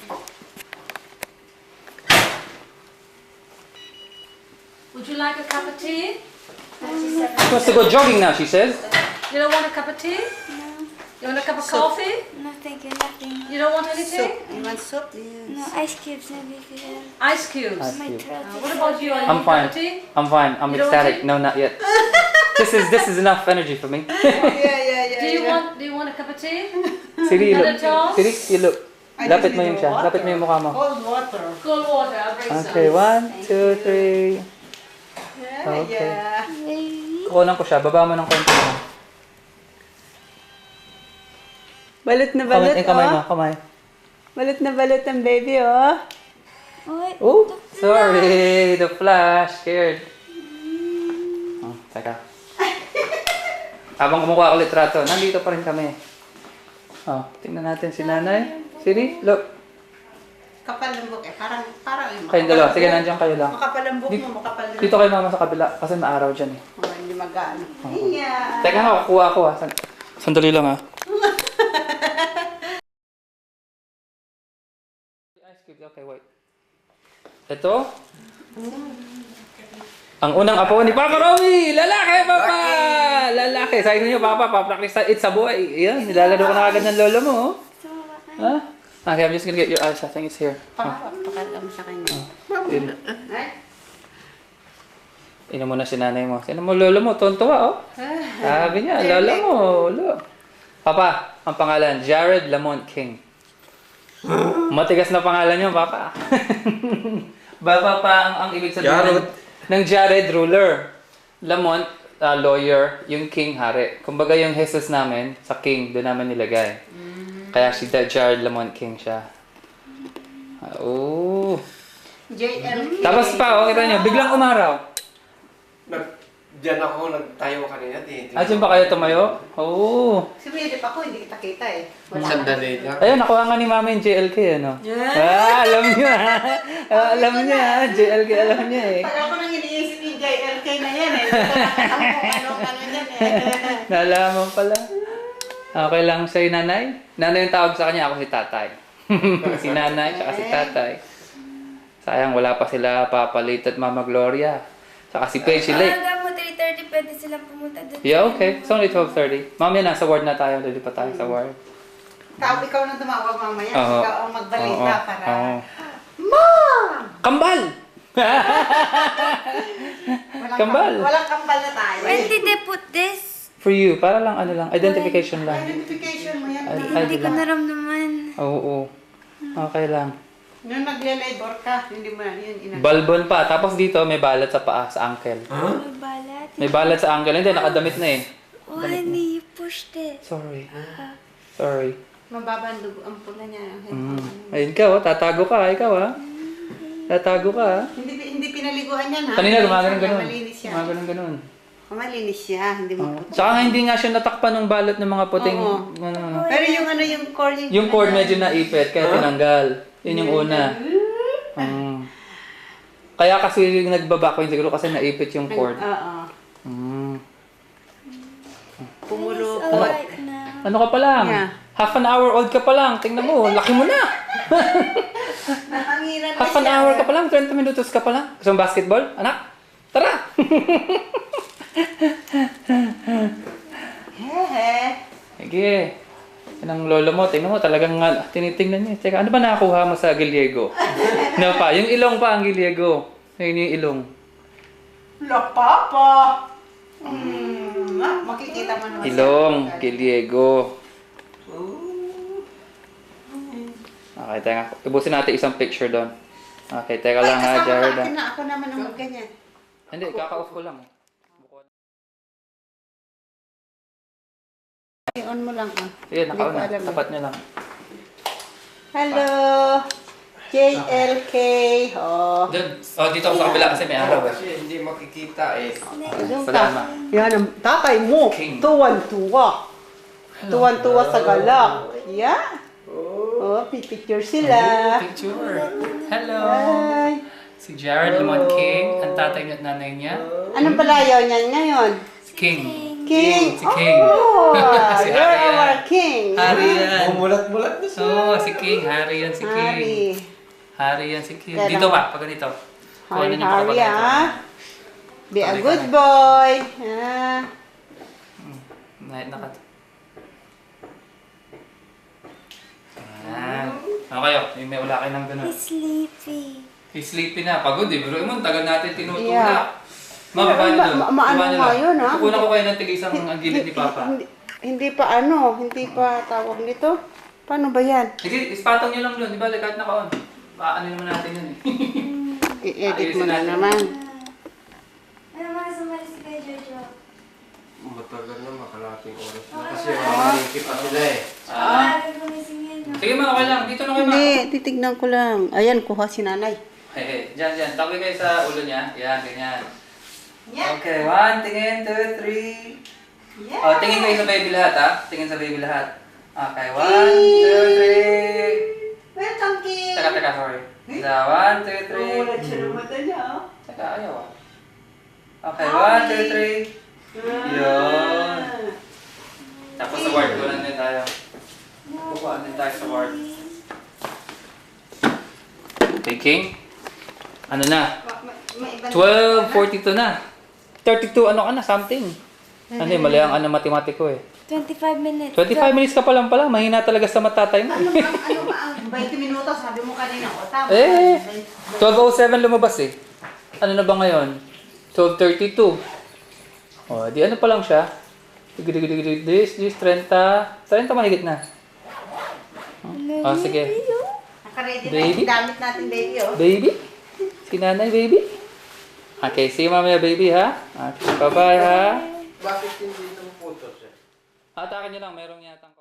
Would you like a cup of tea? She wants to go jogging now, she says. You don't want a cup of tea? No, You want a cup of coffee? no, thank you, nothing. You don't want anything? Soup. You want soup? No, Yes. ice cubes, maybe if you have. Ice cubes. Ice My cube. throat is What about you? Are you I'm want a fine. cup of tea? I'm fine. I'm You don't want ecstatic. tea? No, not yet. This is enough energy for me. Yeah. Do you want a cup of tea? Siri, you And a look. towel? Siri, you look. I Lapit just mo need yung the siya. water. Lapit mo yung mukha mo. Cold water. Cold water. I'll bring some. Okay, 1, 2, 3. Yeah, Okay. yeah. Baby. Kukunan ko siya. Baba mo ng konti mo. Balut na Kamay, balut, kamay mo, oh. kamay. Balut na balut ang baby, oh. Wait. Oh, sorry. The flash. Scared. Oh, teka. Habang kumukuha ko litrato, nandito pa rin kami. Oh, tingnan natin si nanay. Siri, look. Kapal ng buhok eh. Parang Kayong dalawa. Sige, nandiyan kayo lang. Makapal ang buhok mo, makapal din. Dito kayo mama sa kabila. Kasi maaraw dyan eh. Oh, hindi magano. Iya. Teka nga, kukuha ako ha. Sandali lang ha. Ice cube. Okay, wait. Ito. Ang unang apo ni Papa Romy! Lalaki, Papa! Lalaki! Sabi niyo, Papa, pa-practice it sa buhay. Yan, nilalaro ko na agad ng lolo mo. Oh. Ha? Okay, I'm just gonna get your eyes. I think it's here. Pakala mo sa kanya. Ino mo na si nanay mo. Sino mo, lolo mo? Tontuwa, oh. Sabi niya, lolo mo. Lolo. Papa, ang pangalan, Jared Lamont King. Matigas na pangalan niyo, Papa. Baba pa ang ibig sabihin ng Jared, ruler. Lamont, lawyer. Yung King, hari. Kumbaga yung Jesus namin, sa King, doon namin nilagay. Kaya si Jared Lamont King siya. Oh. JLK. Tapos pa, kita niyo, biglang umaraw. Diyan ako nagtayo kanina. Diyan ba kayo tumayo? Oo. Sumilip ako, hindi kita kita eh. Sandali lang. Ayun, nakuha nga ni Mama yung JLK, ano? Alam niya, alam niya, JLK, alam niya eh. Pag ako nang iniisip yung JLK na yan eh. Hindi ko nakakam kung ano yan eh. Nalaman pala. Okay lang sa'yo, nanay? Nanay yung tawag sa kanya, ako si tatay. Si nanay, saka si tatay. Sayang, wala pa sila papalit at Mama Gloria. Saka si Paige, si Lake. Hanggang mo 3:30 pwede silang pumunta doon. Yeah, okay. It's only 12:30. Mamaya nasa ward na tayo. Dali pa tayo sa ward. Ikaw na tumawag mamaya. Oo. Ikaw ang magbalita para... Oo. Mom! Kambal! Kambal. Walang kambal na tayo. When did they put this? For you, para lang ano lang, identification lang. Identification mo yan. Hindi ko naramdaman. Oo. Okay lang. Nung nagle-labor ka, hindi mo yan inagawa. Balbon pa. Tapos dito, may balat sa paa, sa ankle. May balat. May balat sa ankle. Hindi, nakadamit na eh. Oh, honey, you pushed it. Sorry. Sorry. Mababa ang dugo, ang pula niya. Ayun ka, oh. Tatago ka, ikaw ha. Tatago ka ha. Hindi pinaliguan yan ha. Kanina, gumagano'n ganun. Malinis siya. Gumagano'n ganun. Malinis siya, hindi mo puti. Tsaka hindi nga siya natakpan ng balat ng mga puting... Oo. Ano. Pero yung ano, yung cord Yung cord medyo naipit, kaya tinanggal. Yun yung una. Kaya kasi yung nagbaba ko yun siguro kasi naipit yung cord. Oo. Pumulo It's po. alright now. Ano ka pa lang? Yeah. Half an hour old ka pa lang. Tingnan mo, laki mo na. Nakangiran na Half an siya. hour ka pa lang, 20 minutos ka pa lang. Gusto mo basketball? Anak? Tara! Hehe. Sige. Yan ang lolo mo. Tingnan mo, talagang tinitingnan niya. Teka, ano ba nakakuha mo sa Giliego? No pa, yung ilong pa ang Giliego. Yun yung ilong. La papa. Makikita mo naman Ilong, Giliego. Okay, teka. Ibusin natin isang picture doon. Okay, teka lang ha, Jared. Ako naman ang ganyan. Hindi, kaka-off ko lang. I-on mo lang ah. Sige, Hindi ko nakauna. alam eh. Tapat niya lang. Hello. JLK. Oh. Doon. Oh, dito ako sa kabila kasi may araw. Kasi hindi makikita eh. Salamat. Yan ang tatay mo. King. Tuwan-tuwa. Tuwan-tuwa sa galak. Yeah. Oh, picture sila. Picture. Hello. Hi. Si Jared Lamont King, ang tatay at nanay niya. Anong palayaw niyan ngayon? King. King. Si King. Oh, Si you're Hari yan. our king. Hari yan. Bumulat-mulat na siya. Oo, si King. Hari yan si King. Hari. Hari yan si King. Kaya Dito lang. pa, pag ganito. Kuha niyo pa Hari, pag ganito. ah. Be a Hari ka good na. boy. Ah. Nakat. Okay, may wala kayo ng ganun. He's sleepy. He's sleepy na. Pagod eh. Pero mo, tagal natin tinutulak. Yeah. Ma'am, paano doon? Maano Paano nga lang? yun, ha? Kukunan ko kayo ng tigisang ang gilid ni Papa. Hindi pa hindi pa tawag nito. Paano ba yan? Sige, ispatong nyo lang doon. Di ba? Kahit naka-on. Ano naman natin yun eh. I-edit mo Ayusin na natin. naman. Ano mga sumali si Kuya Jojo? Matagal na makalating oras na. Kasi mamalingkit pa sila eh. Maaga gumising yan. No? Sige ma, okay lang. Dito na kayo ma. Hindi, titignan ko lang. Ayan, kuha si nanay. Diyan. Tabi kayo sa ulo niya. Yan, ganyan. Okay, 1, tingin, 2, 3. Yeah. Oh, tingin kayo sa baby lahat ha. Tingin sa baby lahat. Okay, 1, 2, 3. Welcome lang, King. Teka, sorry. 1, 2, 3. Oh, wala siya ng mata niya, oh. Teka, ayaw ah. Okay, 1, 2, 3. Yun. Tapos sa ward, kunan din tayo. Kukuhaan din tayo sa ward. Okay, King. Ano na? 12:42 na. 32 ano ka na, something. Ano eh, mali ang matematiko eh. 25 minutes. 25 minutes ka pa lang pala, mahina talaga sa matatay mo. Ano ba ang 20 minutos? Sabi mo kanina, o tama. 12:07 lumabas eh. Ano na ba ngayon? 12:32. O, di ano pa lang siya? This, 30 mahigit na. O, sige. Nakaready na Baby? yung damit natin, baby, oh. Baby? Si nanay, baby? Okay, see you mamaya, baby, ha? Okay, bye-bye, ha? Bakit hindi itong photos eh? Atakin nyo lang, merong yatang...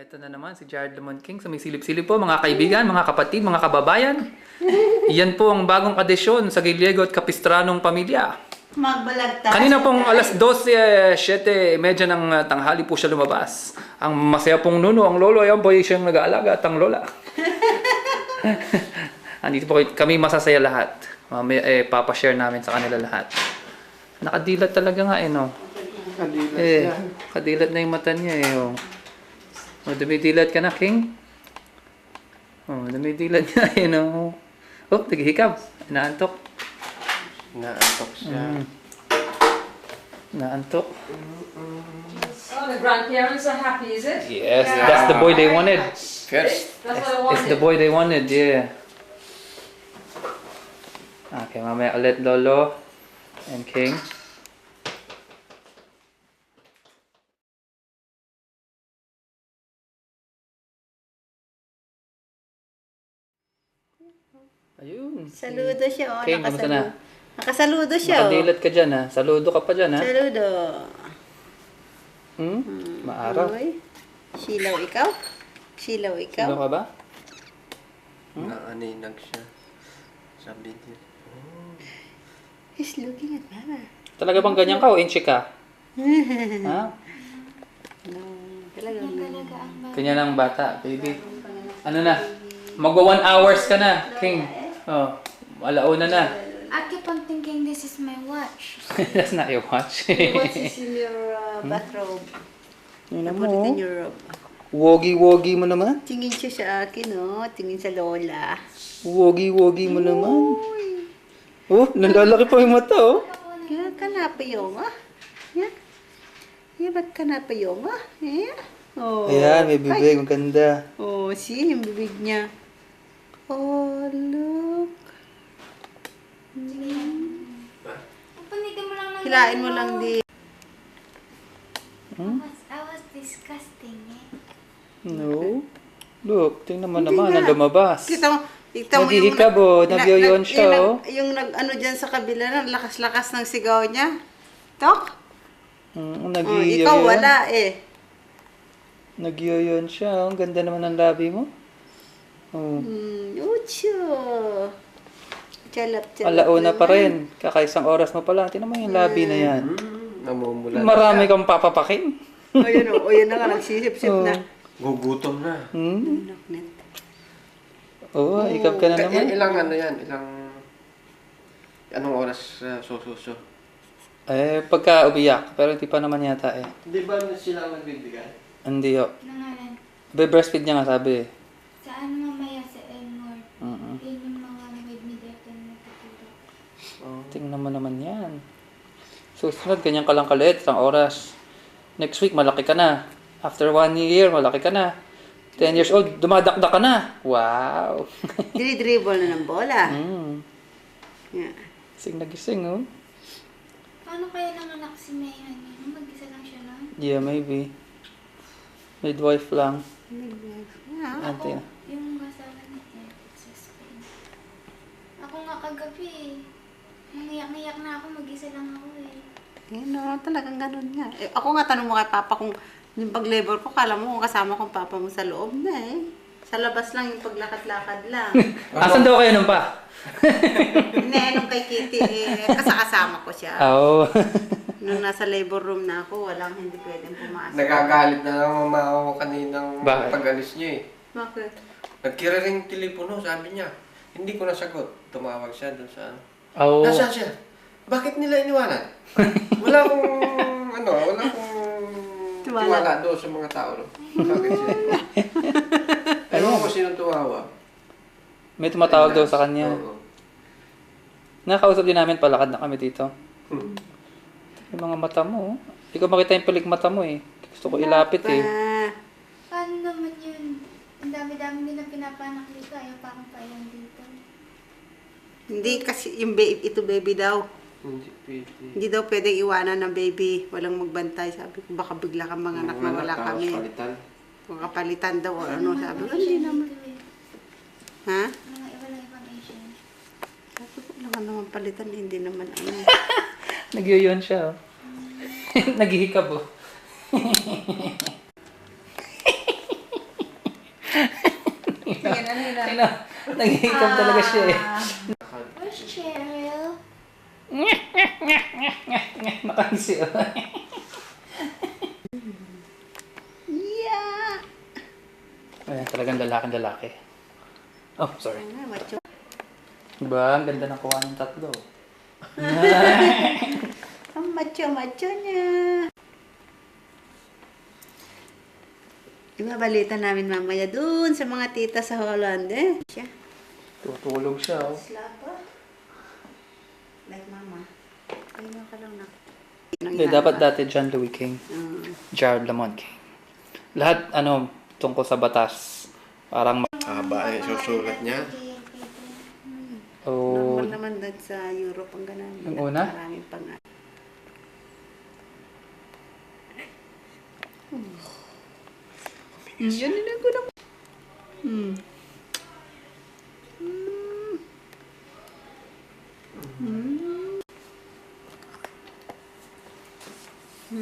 Ito na naman si Jared Lemon King. Sumisilip-silip po mga kaibigan, mga kapatid, mga kababayan. Iyan po ang bagong adisyon sa Giliego at Capistranong pamilya. Magbalagtas. Kanina pong alas 12:07 ng tanghali po siya lumabas. Ang masaya pong nuno, ang lolo, ayan po siyang nag-aalaga at ang lola. Andito po kami masasaya lahat. Mamaya papashare namin sa kanila lahat. Nakadilat talaga nga no. Kadilat yan. Kadilat na yung mata niya oh. Oh, dumidilat ka na, King. Oh, dumidilat niya no. Oh, naghihikab. Naantok. Naantok siya. Naantok. Oh, the grandparents are happy, is it? Yes, that's the boy they wanted. First. That's what I It's the wanted. boy they wanted, yeah. Okay, mamaya ulit Lolo and King. Ayun. Saludo siya, oh. King, kamusta na? Nakasaludo siya, oh. Nakadilat ka dyan ha. Saludo ka pa dyan ha. Saludo. Maaraw. Oy. Silaw ikaw? Silaw ikaw? Sino ka ba? Naaninag siya. Sabi niya. He's looking at mama. Talaga bang ganyan ka o inchi ka? Ha? No, talagang Talaga ang bata. Ganyan ang bata, baby. Ano na? Magwa 1 hours ka na, King. Oh, alauna na. I keep on thinking this is my watch. That's not your watch. What is in your bathrobe? Yun I put it in your robe. Wogi-wogi mo naman. Tingin siya sa akin, oh. Tingin sa lola. Wogi-wogi mo naman. Oh, nalalaki pa yung mata, oh. Ya, kanapa yung, ah. Ya. Ya, ba't kanapa yung, ah? Ya. Oh. Ayan, may bibig. Ang ganda. Oh, see, yung bibig niya. Oh, look. Punitin mo lang ng Hilain mo lang di. I was disgusting eh. No. Look, tingnan mo naman. Ang lumabas. Kita mo yung... Naghihikab, oh. Nagyoyon siya, oh. Yung nag-ano dyan sa kabila na, lakas-lakas ng sigaw niya. Tok? Oh, Nagyoyon. ikaw wala eh. Nagyoyon siya. Ang ganda naman ng labi mo. Oh. Ucho. Chalap. Alauna pa rin. Kakaisang oras mo pala. Tingnan mo yung labi na yan. Namumula. Marami kang papapakin. Ayun o, ayun na nga, nagsisip-sip na. Gugutom na. Noknet. Oo, ikab ka na naman. Ilang ano yan? Anong oras sususo? Pagka ubiyak. Pero hindi pa naman yata eh. Di ba sila ang nagbibigay? Hindi ho. Nangalan. Breastfeed niya nga sabi eh. Sa ano mamaya sa Elmore. Mm-mm. Yun yung mga with me there na natutulog. Tingnan mo naman yan. Susunod, ganyan ka lang kaliit. Isang oras. Next week, malaki ka na. After 1 year, malaki ka na. 10 years old, dumadakdak ka na. Wow. Dili-dribble na ng bola. Yeah. Gising na gising, oh. Paano kaya nanganak si Mayan? Mag-isa lang siya nun? Yeah, maybe. Midwife lang. Yeah. Ante. Yung asawa ni Ed sa Spain. Ako nga kagabi. Nangiyak-ngiyak na ako, mag-isa lang ako eh. Eh, no, talagang ganun nga. Eh, ako nga tanong mo kay Papa kung yung pag-labor ko, kala mo kung kasama kong Papa mo sa loob na eh. Sa labas lang yung paglakad-lakad lang. Asan daw kayo nun pa? Hindi, nung kay Kitty, kasama ko siya. Oo. Nung nasa labor room na ako, walang hindi pwedeng pumasok. Nagagalit na lang mama ako kaninang Bakit? pag-alis niya eh. Bakit? Nagkiraring telepono, sabi niya. Hindi ko nasagot. Tumawag siya doon sa ano. Oo. Nasaan siya? Bakit nila iniwanan? Wala akong, wala akong tiwala doon sa mga tao. No? Bakit siya? Ewan ko sinong tumawa. May tumatawag daw sa kanya. Oo. Nakausap din namin, palakad na kami dito. Yung mga mata mo. Hindi ko makita yung pilik mata mo eh. Gusto ko ilapit eh. Paano naman yun? Ang dami-dami nilang pinapanak dito. Ayaw pa akong pailan dito. Hindi kasi yung ito baby daw. Hindi pwede. Hindi daw pwedeng iwanan ng baby. Walang magbantay. Sabi ko, baka bigla kang mga anak na wala kami. Palitan. Mga kapalitan daw o ano. Sabi ko, hindi naman. Ha? Mga walang ibang Asian. Sabi ko, wala ka naman palitan. Hindi naman ano. Nagyuyon siya oh. Naghihikab oh. Ano, naghihikab talaga siya eh. Where's Cheryl? Nakangisi oh. Yeah! Ayan, talagang lalaki. Oh, sorry. Ano, macho. Diba? Ang ganda ng kuha ng tatlo. Ang macho niya. Ibabalita namin mamaya dun sa mga tita sa Holland eh. Siya. Tutulog siya oh. Slapa. Like mama. Ayun ka lang na. Hindi, dapat dati John Louis King. Jared Lamont King. Lahat tungkol sa batas. Parang Haba eh, susulat niya. oh, Normal naman dun sa Europe ang ganun. Yung una? Maraming pang Yun ko na. Do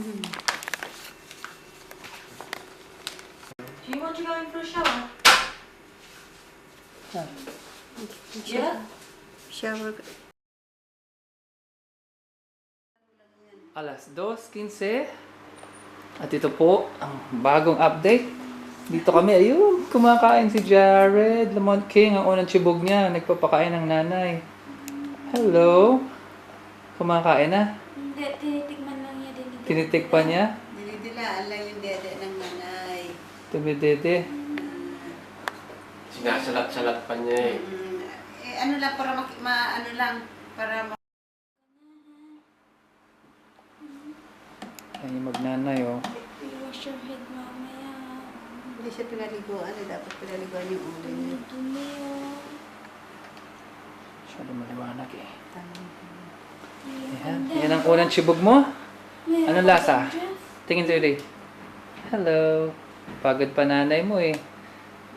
you want to go in for a shower? Yeah? Shower. alas 2:15. At ito po ang bagong update. Dito kami, ayun, kumakain si Jared Lamont King, ang unang chibog niya, nagpapakain ng nanay. Hello? Kumakain na? Hindi, tinitigman lang niya din. Tinitikpan niya? Dinidilaan lang yung dede ng nanay. Tumidede. Sinasalat-salat pa niya eh. Ano lang, para ano lang, para Ay, magnanay oh. Wash your head mamaya. hindi siya pinaliguan. Dapat pinaliguan yung ulo niya. Dumi oh. Masyado maliwanag eh. Tama. Yan. Yan ang unang chibog mo? Anong lasa? Tingin tayo rin. Hello. Pagod pa nanay mo eh.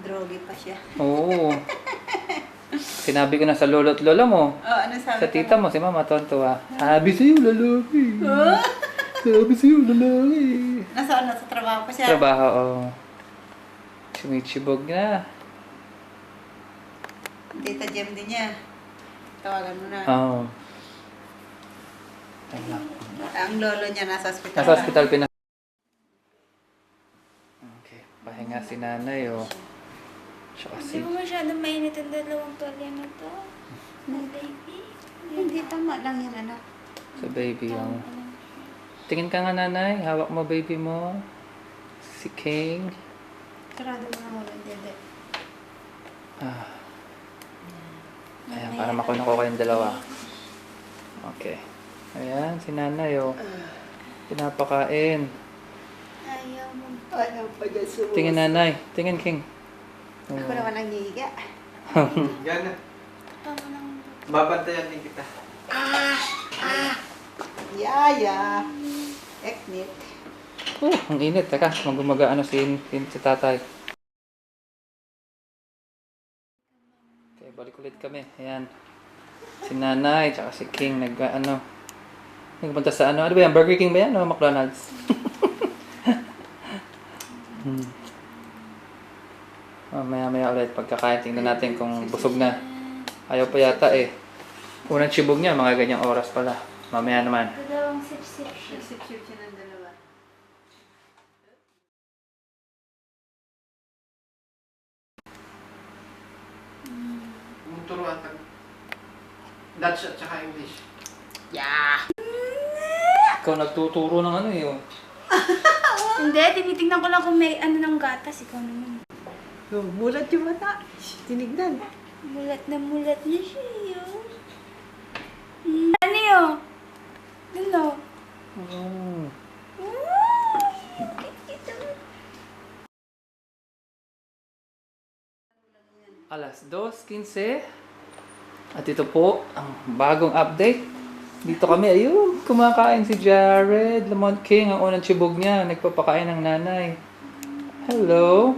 Drogi pa siya. Oo. Sinabi ko na sa lolo't lola mo. Ano sabi Sa tita mo, si mama tontuwa. Sabi sa'yo, lalaki. Sabi sa'yo, lalaki. Nasaan na sa trabaho pa siya? Trabaho, oh. Sumichibog na. Tita Jem din niya. Tawagan mo na. Oo. Tama. Ang lolo niya nasa ospital. Nasa hospital Okay, pahinga si nanay, oh. Tsaka Hindi si... mo masyadong mainit ang dalawang tuwalya na to. Na baby. Hindi, tama lang yan, anak. Sa baby, oh. Tingin ka nga, nanay. Hawak mo, baby mo. Si King. Sarado mo na mo yung dede. Ah. Ayan, para makunan ko kayong dalawa. Okay. Ayan, si nanay, oh. Pinapakain. Ayaw mo. Ayaw pa dyan sumus. Tingin, nanay. Tingin, King. Ako naman ang hihiga. Yan na. Tama lang. Babantayan din kita. Yaya. Eknit. Ang init. Teka, magumaga si tatay. Okay, balik ulit kami. Ayan. Si nanay, tsaka si King, nagpunta sa ano ba yan? Burger King ba yan o McDonald's? Maya ulit, pagkakain, tingnan natin kung busog na. Ayaw pa yata eh. Unang chibog niya, mga ganyang oras pala. Mamaya naman. Dalawang sip-sip siya. Sip-sip siya ng dalawa. Yung turuan tag Dutch at saka English. Ikaw nagtuturo ng ano eh. Oh. Hindi, tinitingnan ko lang kung may ano ng gatas. Ikaw naman. Oh, mulat yung mata. Tinignan. Mulat na siya yun. Ano yun? Ano? Oh. Alas 2:15. At ito po ang bagong update. Dito kami, ayun, kumakain si Jared Lamont King, ang unang chibog niya. Nagpapakain ng nanay. Hello?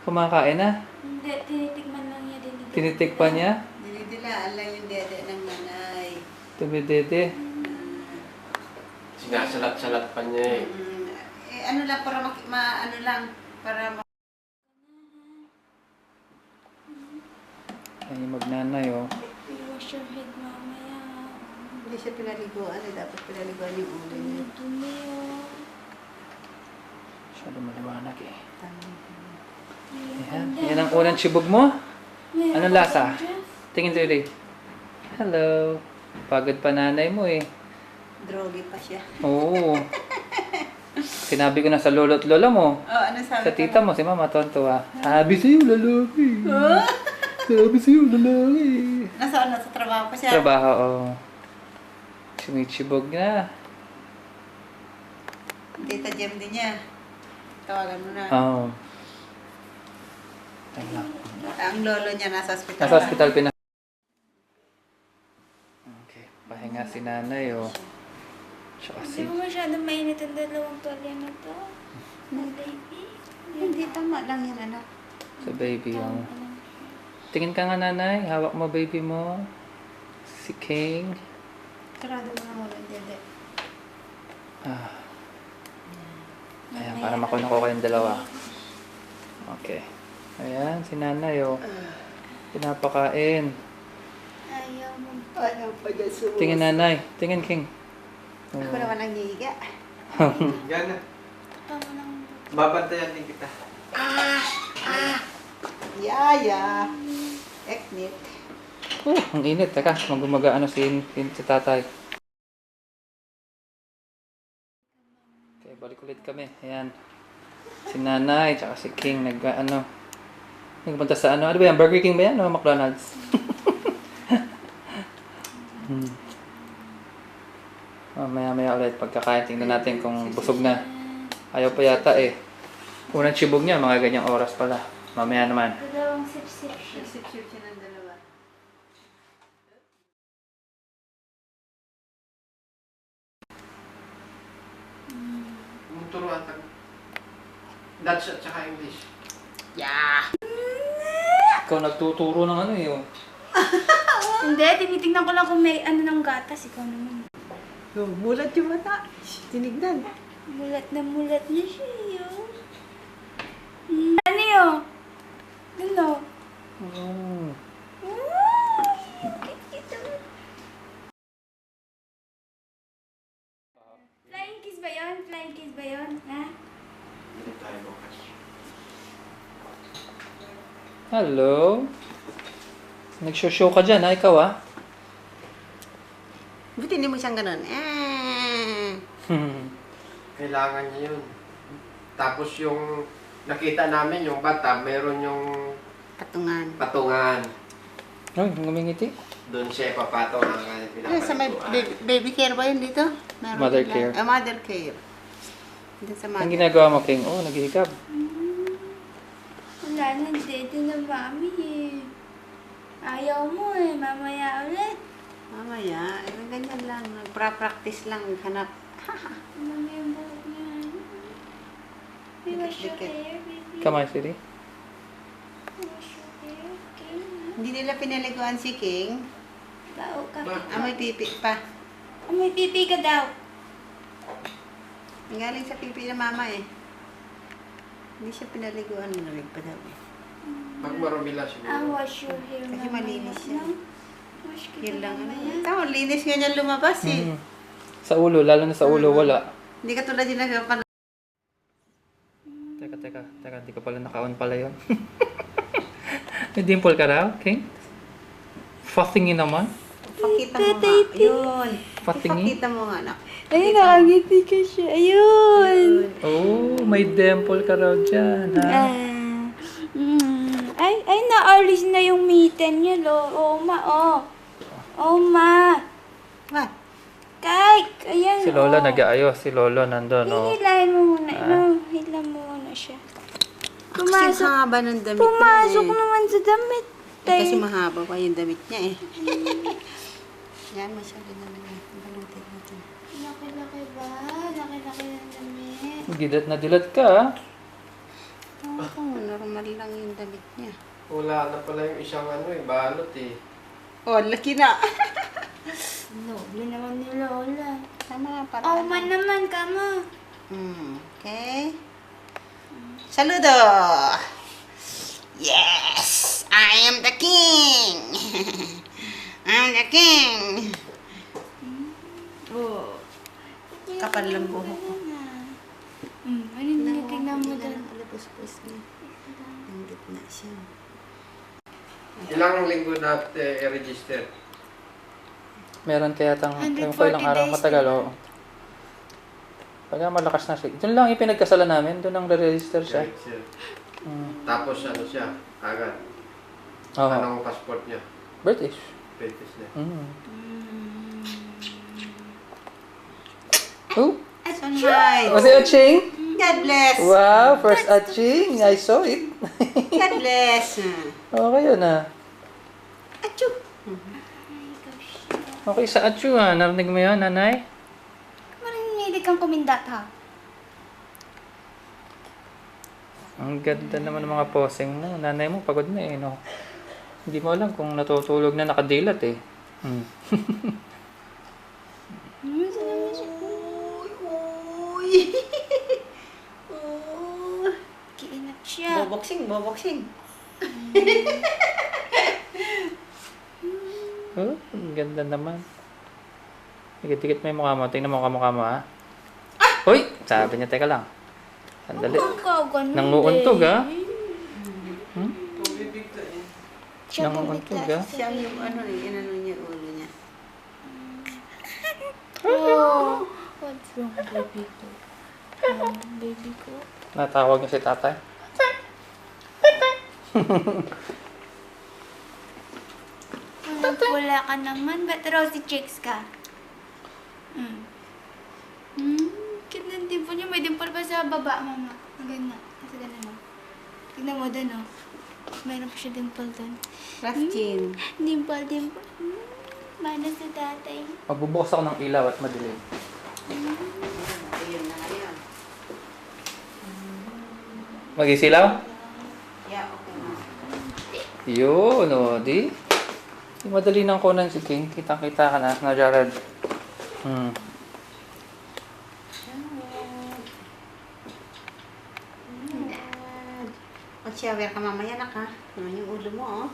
Kumakain na? Hindi, tinitikman lang niya din. Tinitikpan niya? Dinidilaan lang yung dede ng nanay. Tumidede. Sinasalat-salat pa niya eh. Ano lang, para ano lang, para Ay, magnanay oh. Wash your head mamaya. hindi siya pinaliguan. Dapat pinaliguan yung ulo niya. Dumi oh. Masyado maliwanag eh. Ayan. Yan ang unang chibog mo? Anong lasa? Tingin sa'yo, Hello. Pagod pa nanay mo eh. Drogi pa siya. Oo. Sinabi ko na sa lolo at lola mo. Oh, ano sabi Sa tita mo, si mama tuwan-tuwa. Sabi sa'yo, lalaki. Sabi sa'yo, lalaki. Nasaan? Nasa trabaho pa siya. Trabaho, oh. Sumichibog na. Tita Jem din niya. Tawagan mo na. Oo. Tama. Ang lolo niya nasa ospital. Nasa hospital Okay. Pahinga si nanay, oh. Tsaka Hindi si... mo masyadong mainit ang dalawang tuwalya na to. Na baby. Hindi, tama lang yan, anak. Sa baby, oh. Tingin ka nga, nanay. Hawak mo, baby mo. Si King. Sarado mo na muna, dede. Ah. Ayan, para makuha ko kayong dalawa. Okay. Ayan, si nanay, oh. Pinapakain. Ayaw mo. Ayaw pa dyan sumus. Tingin, nanay. Tingin, King. Ako naman ang hihiga. Yan na. Tama lang. Babantayan din kita. Yaya. Eknit. Ang init. Teka, mag-ano si tatay. Okay, balik ulit kami. Ayan. Si nanay, tsaka si King, nagpunta sa ano ba yan? Burger King ba yan? O McDonald's? Maya ulit pagkakain. Tingnan natin kung busog na. Ayaw pa yata eh. Unang chibog niya, mga ganyang oras pala. Mamaya naman. Dalawang sip-sip siya. Sip-sip siya ng dalawa. Yung turuan tag Dutch at saka English. Ikaw nagtuturo ng ano eh. Oh. Hindi, tinitingnan ko lang kung may ano ng gatas. Ikaw naman. Oh, mulat yung mata. Tinignan. Mulat na siya yun. Ano yun? Ano? Oh. Flying kiss ba yun? Flying kiss ba yun? Ha? Hindi tayo bukas. Hello? Nagshow ka dyan, ha? Ikaw, ha? Buti hindi mo siyang ganun. Kailangan niya yun. Tapos yung nakita namin yung bata, meron yung Patungan. patungan. Ay, ngumingiti. Doon siya ipapatong ang kanyang Sa may pinapaliguan. baby care ba yun dito? Meron Mother din care. lang. Mother care. Dito sa Ang mother. ginagawa mo, King? Oh, naghihikab. Wala na, dito na mami eh. Ayaw mo eh, mamaya ulit. Mamaya, ganyan lang. Nagpa-practice lang. Hanap. Mami yung buhok niya. We wash your Dikit. hair, baby. Come on, Siri. Wash your hair, okay na. Hindi nila pinaliguan si King. Bao ka. Amoy pipi pa. Amoy pipi ka daw. Ang galing sa pipi na mama eh. Hindi siya pinaliguan. Malamig pa daw eh. Pag marumi lang I'll siguro. wash your hair Kasi mamaya. malinis yan. No? Wash kita Yun lang. mamaya. Tama, linis nga niya lumabas eh. Sa ulo, lalo na sa ulo, wala. Hindi ka tulad din nagpapan. Teka, hindi ko pala naka-on pala yun. May dimple ka raw, okay? Fatingin naman. Pakita mo nga. Yun. Fatingin? Pakita mo nga, anak. Ay, nakangiti ka siya. Ayun. Oh, may dimple ka raw dyan, ha? Ay, naalis na yung mitten niya, lo. Oh, ma, oh. Oh, ma. What? Kijk, ayan, Si Lola oh. nag-aayos. Si Lolo nandun, oh. Hihilahin mo muna. No, hilahin mo muna siya. Kasi Pumasok. haba ng damit Pumasok niya naman sa damit. eh. Kasi mahaba pa yung damit niya eh. Yan, masyado naman yan. Balutin natin. Laki-laki ba? Laki-laki ng damit. Dilat na dilat ka, ha? Oo, normal lang yung damit niya. Wala na pala yung isang balot eh. Oh, laki na. Noble naman ni Lola. Tama nga para. Oh, man naman ka mo. Okay. Saludo! Yes! I am the king! I'm the king! Oh. Kapal lang buhok ko. Ano yung tignan mo doon? Alapos-pos niya. Ang gitna siya. Ilang linggo na i-register? Meron kaya tang 140 pa ilang araw days, matagal, diba? oh. Pagka malakas na siya. Doon lang ipinagkasalan namin. Doon ang re-register siya. Tapos ano siya, agad. Oo. Anong passport niya? British. British niya. Oh, Sunrise! was it Aching? God bless! Wow, first Aching. I saw it. God bless! Okay yun, ah. Achoo! Okay sa Achu, ah. Narinig mo yun, nanay? Marinili kang kumindat, ha? Ang ganda naman ng mga posing mo. Nanay mo, pagod na eh, no? Hindi mo alam kung natutulog na nakadilat eh. Uy! Oh. Kiinap siya. Boboxing, boboxing. Oh, ang ganda naman. Dikit-dikit mo yung mukha mo. Tingnan mo mukha mo, ha? Hoy! Sabi niya, teka lang. Sandali. Nanguuntog, ha? Siya Nanguuntog, bumigla. ha? Siya yung ano eh, inano niya ulo niya. Oh, what's wrong, baby ko? Baby ko. Natawag niya si tatay. Wala ka naman. Ba't rosy cheeks ka? Cute ng dimple niya. May dimple pa sa baba, mama. Ang ganda. Kasi ganda, no? Tignan mo doon, no? Mayroon pa siya dimple doon. Rough chin. Dimple, dimple. Mana sa tatay. Magbubukas ako ng ilaw at madilim. Ayun na ngayon. Mag-isilaw? Yeah, okay na. Yun, o, di? Di madali nang kunan si King. Kitang-kita ka na, Jared. Mag-shower ka mamaya na ka. Naman yung ulo mo, oh.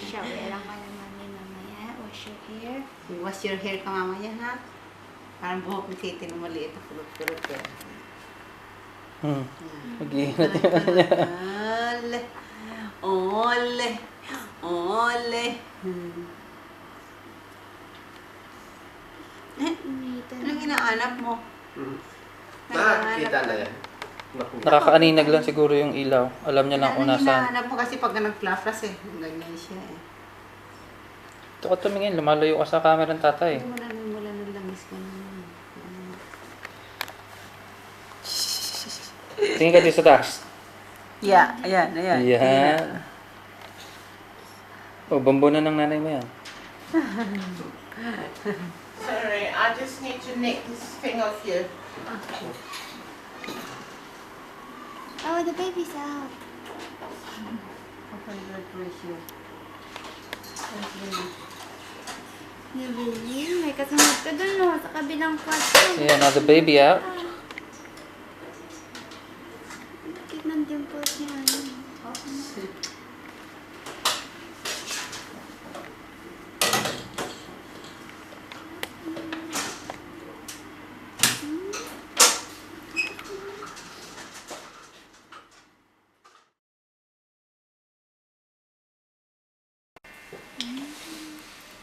Shower lang ka naman ni mamaya. Wash your hair. Wash your hair ka mamaya, ha? Parang buhok ni Katie na maliit na kulot-kulot eh. Mag-iingat yung ano niya. Ole. Ole. Ole. Anong inaanap mo? Nakakita na yan. Nakakaaninag lang siguro yung ilaw. Alam niya lang kung Anong nasaan. inaanap mo kasi pag nag-flash eh. Ganyan siya eh. Ito ka tumingin, lumalayo ka sa camera ng tatay. Wala nang langis ka naman. Tingin ka dito sa taas. Yeah, ayan, ayan. Yan. O, bambo na ng nanay mo yan. Sorry, I just need to nick this thing off you. Oh, the baby's out. Okay, blood pressure. The baby, may kasunod ka dun, no? Sa kabilang kwarto. Ayan, now the baby out. Cute ng dimples niya, ano?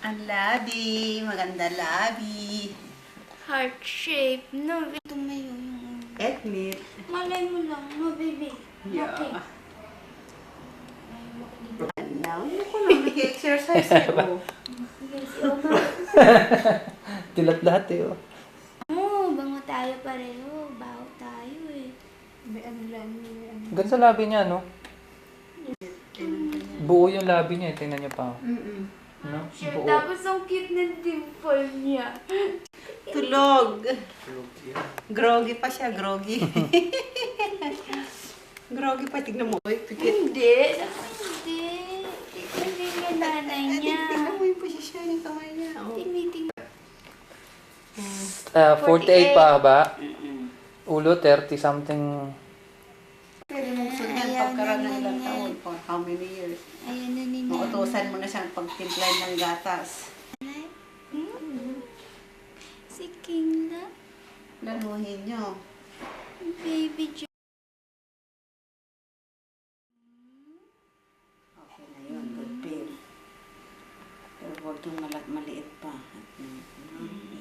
Ang labi, maganda labi. Heart shape. No, tumayo yung ulo. Admit. Malay mo lang, no, baby. Yeah. Okay. Now, hindi ko lang nag-exercise ko. Dilat lahat eh. Oh. Oo, bango tayo pareho. Baho tayo eh. May ano lang, may ano. Ganda sa labi niya, no? Buo yung labi niya. Tingnan niyo pa. No? Sure, Buo. tapos ang cute ng dimple niya. Tulog. Groggy pa siya, groggy. Groggy pa, tignan mo. Uy, pikit. Hindi. Hindi. Hindi yung nanay niya. Tignan mo yung posisyon ng kamay niya. Oh. Tinitingnan. 48 pa ba? Ulo, 30 something. Pwede mong sundan Ayaw pagkaraan na ng ilang nanay. taon. For how many years? Ayan na ni nanay. Mautusan mo na siyang pagtimplay ng gatas. Si King na. Laluhin niyo. Baby Jo. Okay na yun, good pill. Pero huwag yung maliit pa.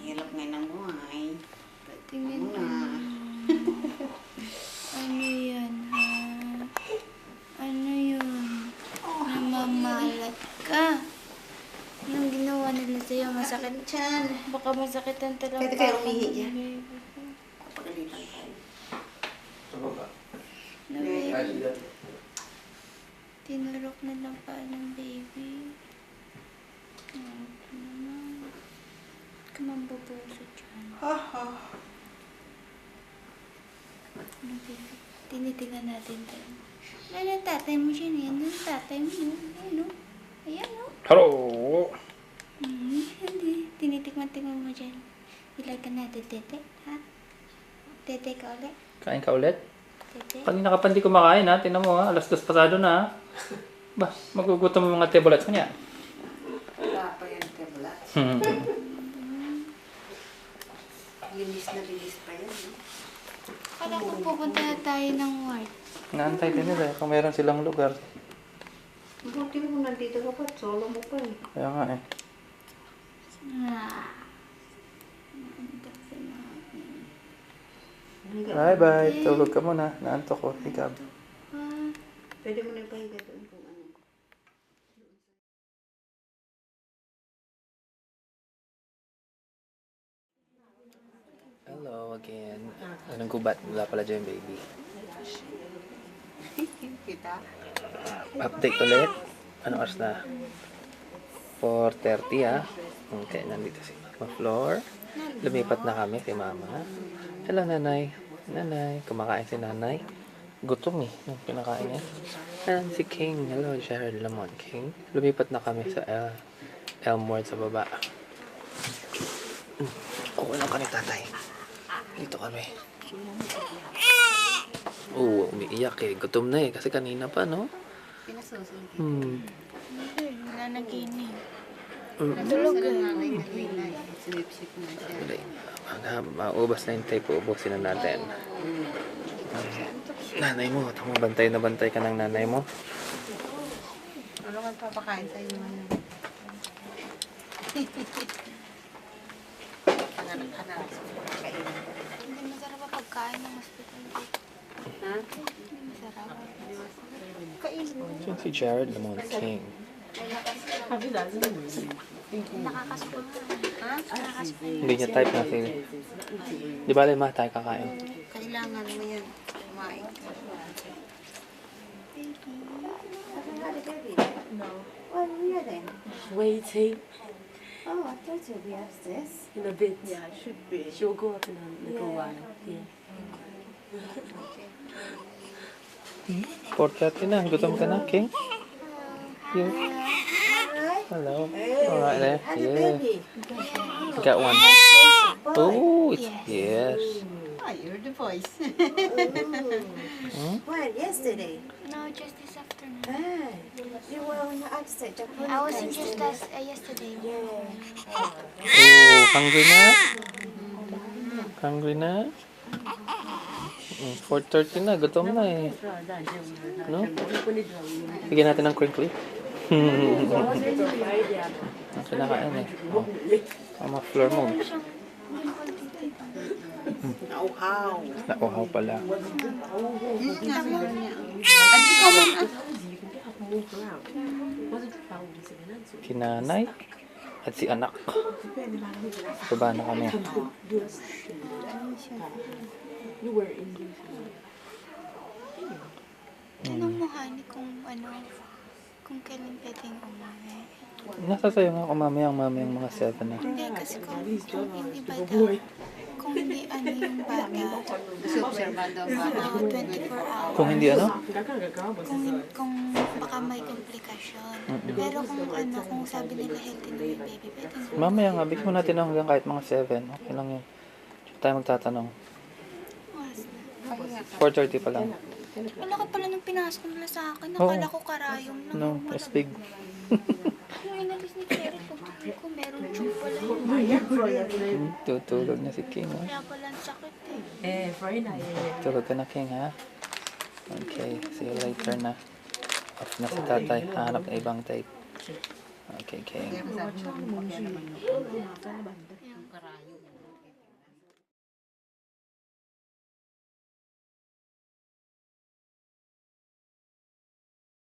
Hirap ngayon ng buhay. Tingnan Ano ko. na? Ano yan, ha? Ano yun? Namamalat ka. Anong ginawa nila sa'yo? Masakit Tiyan. Baka masakitan talaga. Pwede kayo umihi dyan. Baby. Pagalitan tayo. Sa baba. Na Ay, baby. sila. Tinurok na lang pa ng baby. Ano naman? Kamambabuso dyan. Ano baby? Tinitingnan natin tayo. Ano ang tatay mo dyan? Yan ang tatay mo. Ayan o. Ayan o. Hello! Hindi. Tinitikman-tikman mo dyan. Ilagay ka natin, tete. Ha? Tete ka ulit? Kain ka ulit? Tete? Kanina ka pa hindi kumakain ha. Tingnan mo ha. Alas 2 pasado na ha. Ba, magugutom yung mga tebulats mo niya. Wala pa yan, tablat. Linis na linis pa yan. No? Kala ko pupunta na tayo ng ward. Naantay din nila kung meron silang lugar. Buti mo nandito ka pa, solo mo pa eh. Kaya nga eh. Bye-bye. Tulog ka muna. Naantok ko. Hikab. Pwede mo na ipahiga doon kung ano. Hello again. Anong gubat? Wala pala dyan, baby. Kita? Update ulit. Ano oras na? 4:30 ha. Okay, nandito si Mama Floor. Lumipat na kami kay Mama. Hello, Nanay. Nanay. Kumakain si Nanay. Gutom eh. Nung pinakain niya. Ayan si King. Hello, Jared Lamont King. Lumipat na kami sa Elmwood sa baba. Kuha lang ka ni Tatay. Dito kami. Oo, umiiyak eh. Gutom na eh. Kasi kanina pa, no? Pinasusunod. Nanaginip. Natulog ka. Nanay kanina eh. Sinip-sip na siya. Hindi. Maubas na yung tape. Uubusin na natin. Nanay mo. Tama, bantay na bantay ka ng nanay mo. Ano nga papakain sa'yo naman? Anak-anak. Hindi masarap ang pagkain ng hospital dito. Ha? Hindi masarap. Yun si Jared Lamont King. Nakakaspo. Ha? Nakakaspo. Hindi niya type na si... Di ba ma tayo kakain? Kailangan mo yan. Kumain ka. No. Well, we are then. Waiting Oh, I thought you'll be upstairs. in a bit. Yeah, it should be. She'll go up in a little while. Yeah. 4:30 na. Gutom ka na, King? You? Hello. Alright there. Yeah. Baby. Got one. Oh, it's... Yes. Ay, you heard the voice. Hmm? When? Yesterday? No, just this afternoon. Ah, you were on the outside. I wasn't just yesterday. Oh, hungry na? Hungry na? 4:30 na, gutom na eh. No? Bigyan natin ng crinkly. Ang kinakain eh. Oh. Ang floor mo. Nauhaw. Nauhaw pala. Kinanay at si anak. Baba na kami. Tanong mo, honey, kung kailan pwedeng umuwi. Nasa sayo nga kung mamayang mga 7 na. Hindi, kasi kung hindi bata, kung hindi yung bata, Observando ba? 24 hours. Kung hindi ano? Kung baka may komplikasyon. Pero kung sabi nila healthy na yung baby, pwedeng Mamaya nga, bigyan mo natin ng hanggang kahit mga 7. Okay lang yun. Tsaka tayo magtatanong. oras na. 4:30 pa lang. Wala ka pala nung pinasok nila sa akin. Oo. Nakala ko karayom na. No, it's big. Yung inalis ni Cherry, pagkakas ko, meron tube pala yun. Tutulog na si King. Oh. Kaya pala ang sakit eh. Tulog ka na, King, ha? Okay, see you later na. Off na si tatay. Hanap na ibang tape. Okay, King. Yung karayo.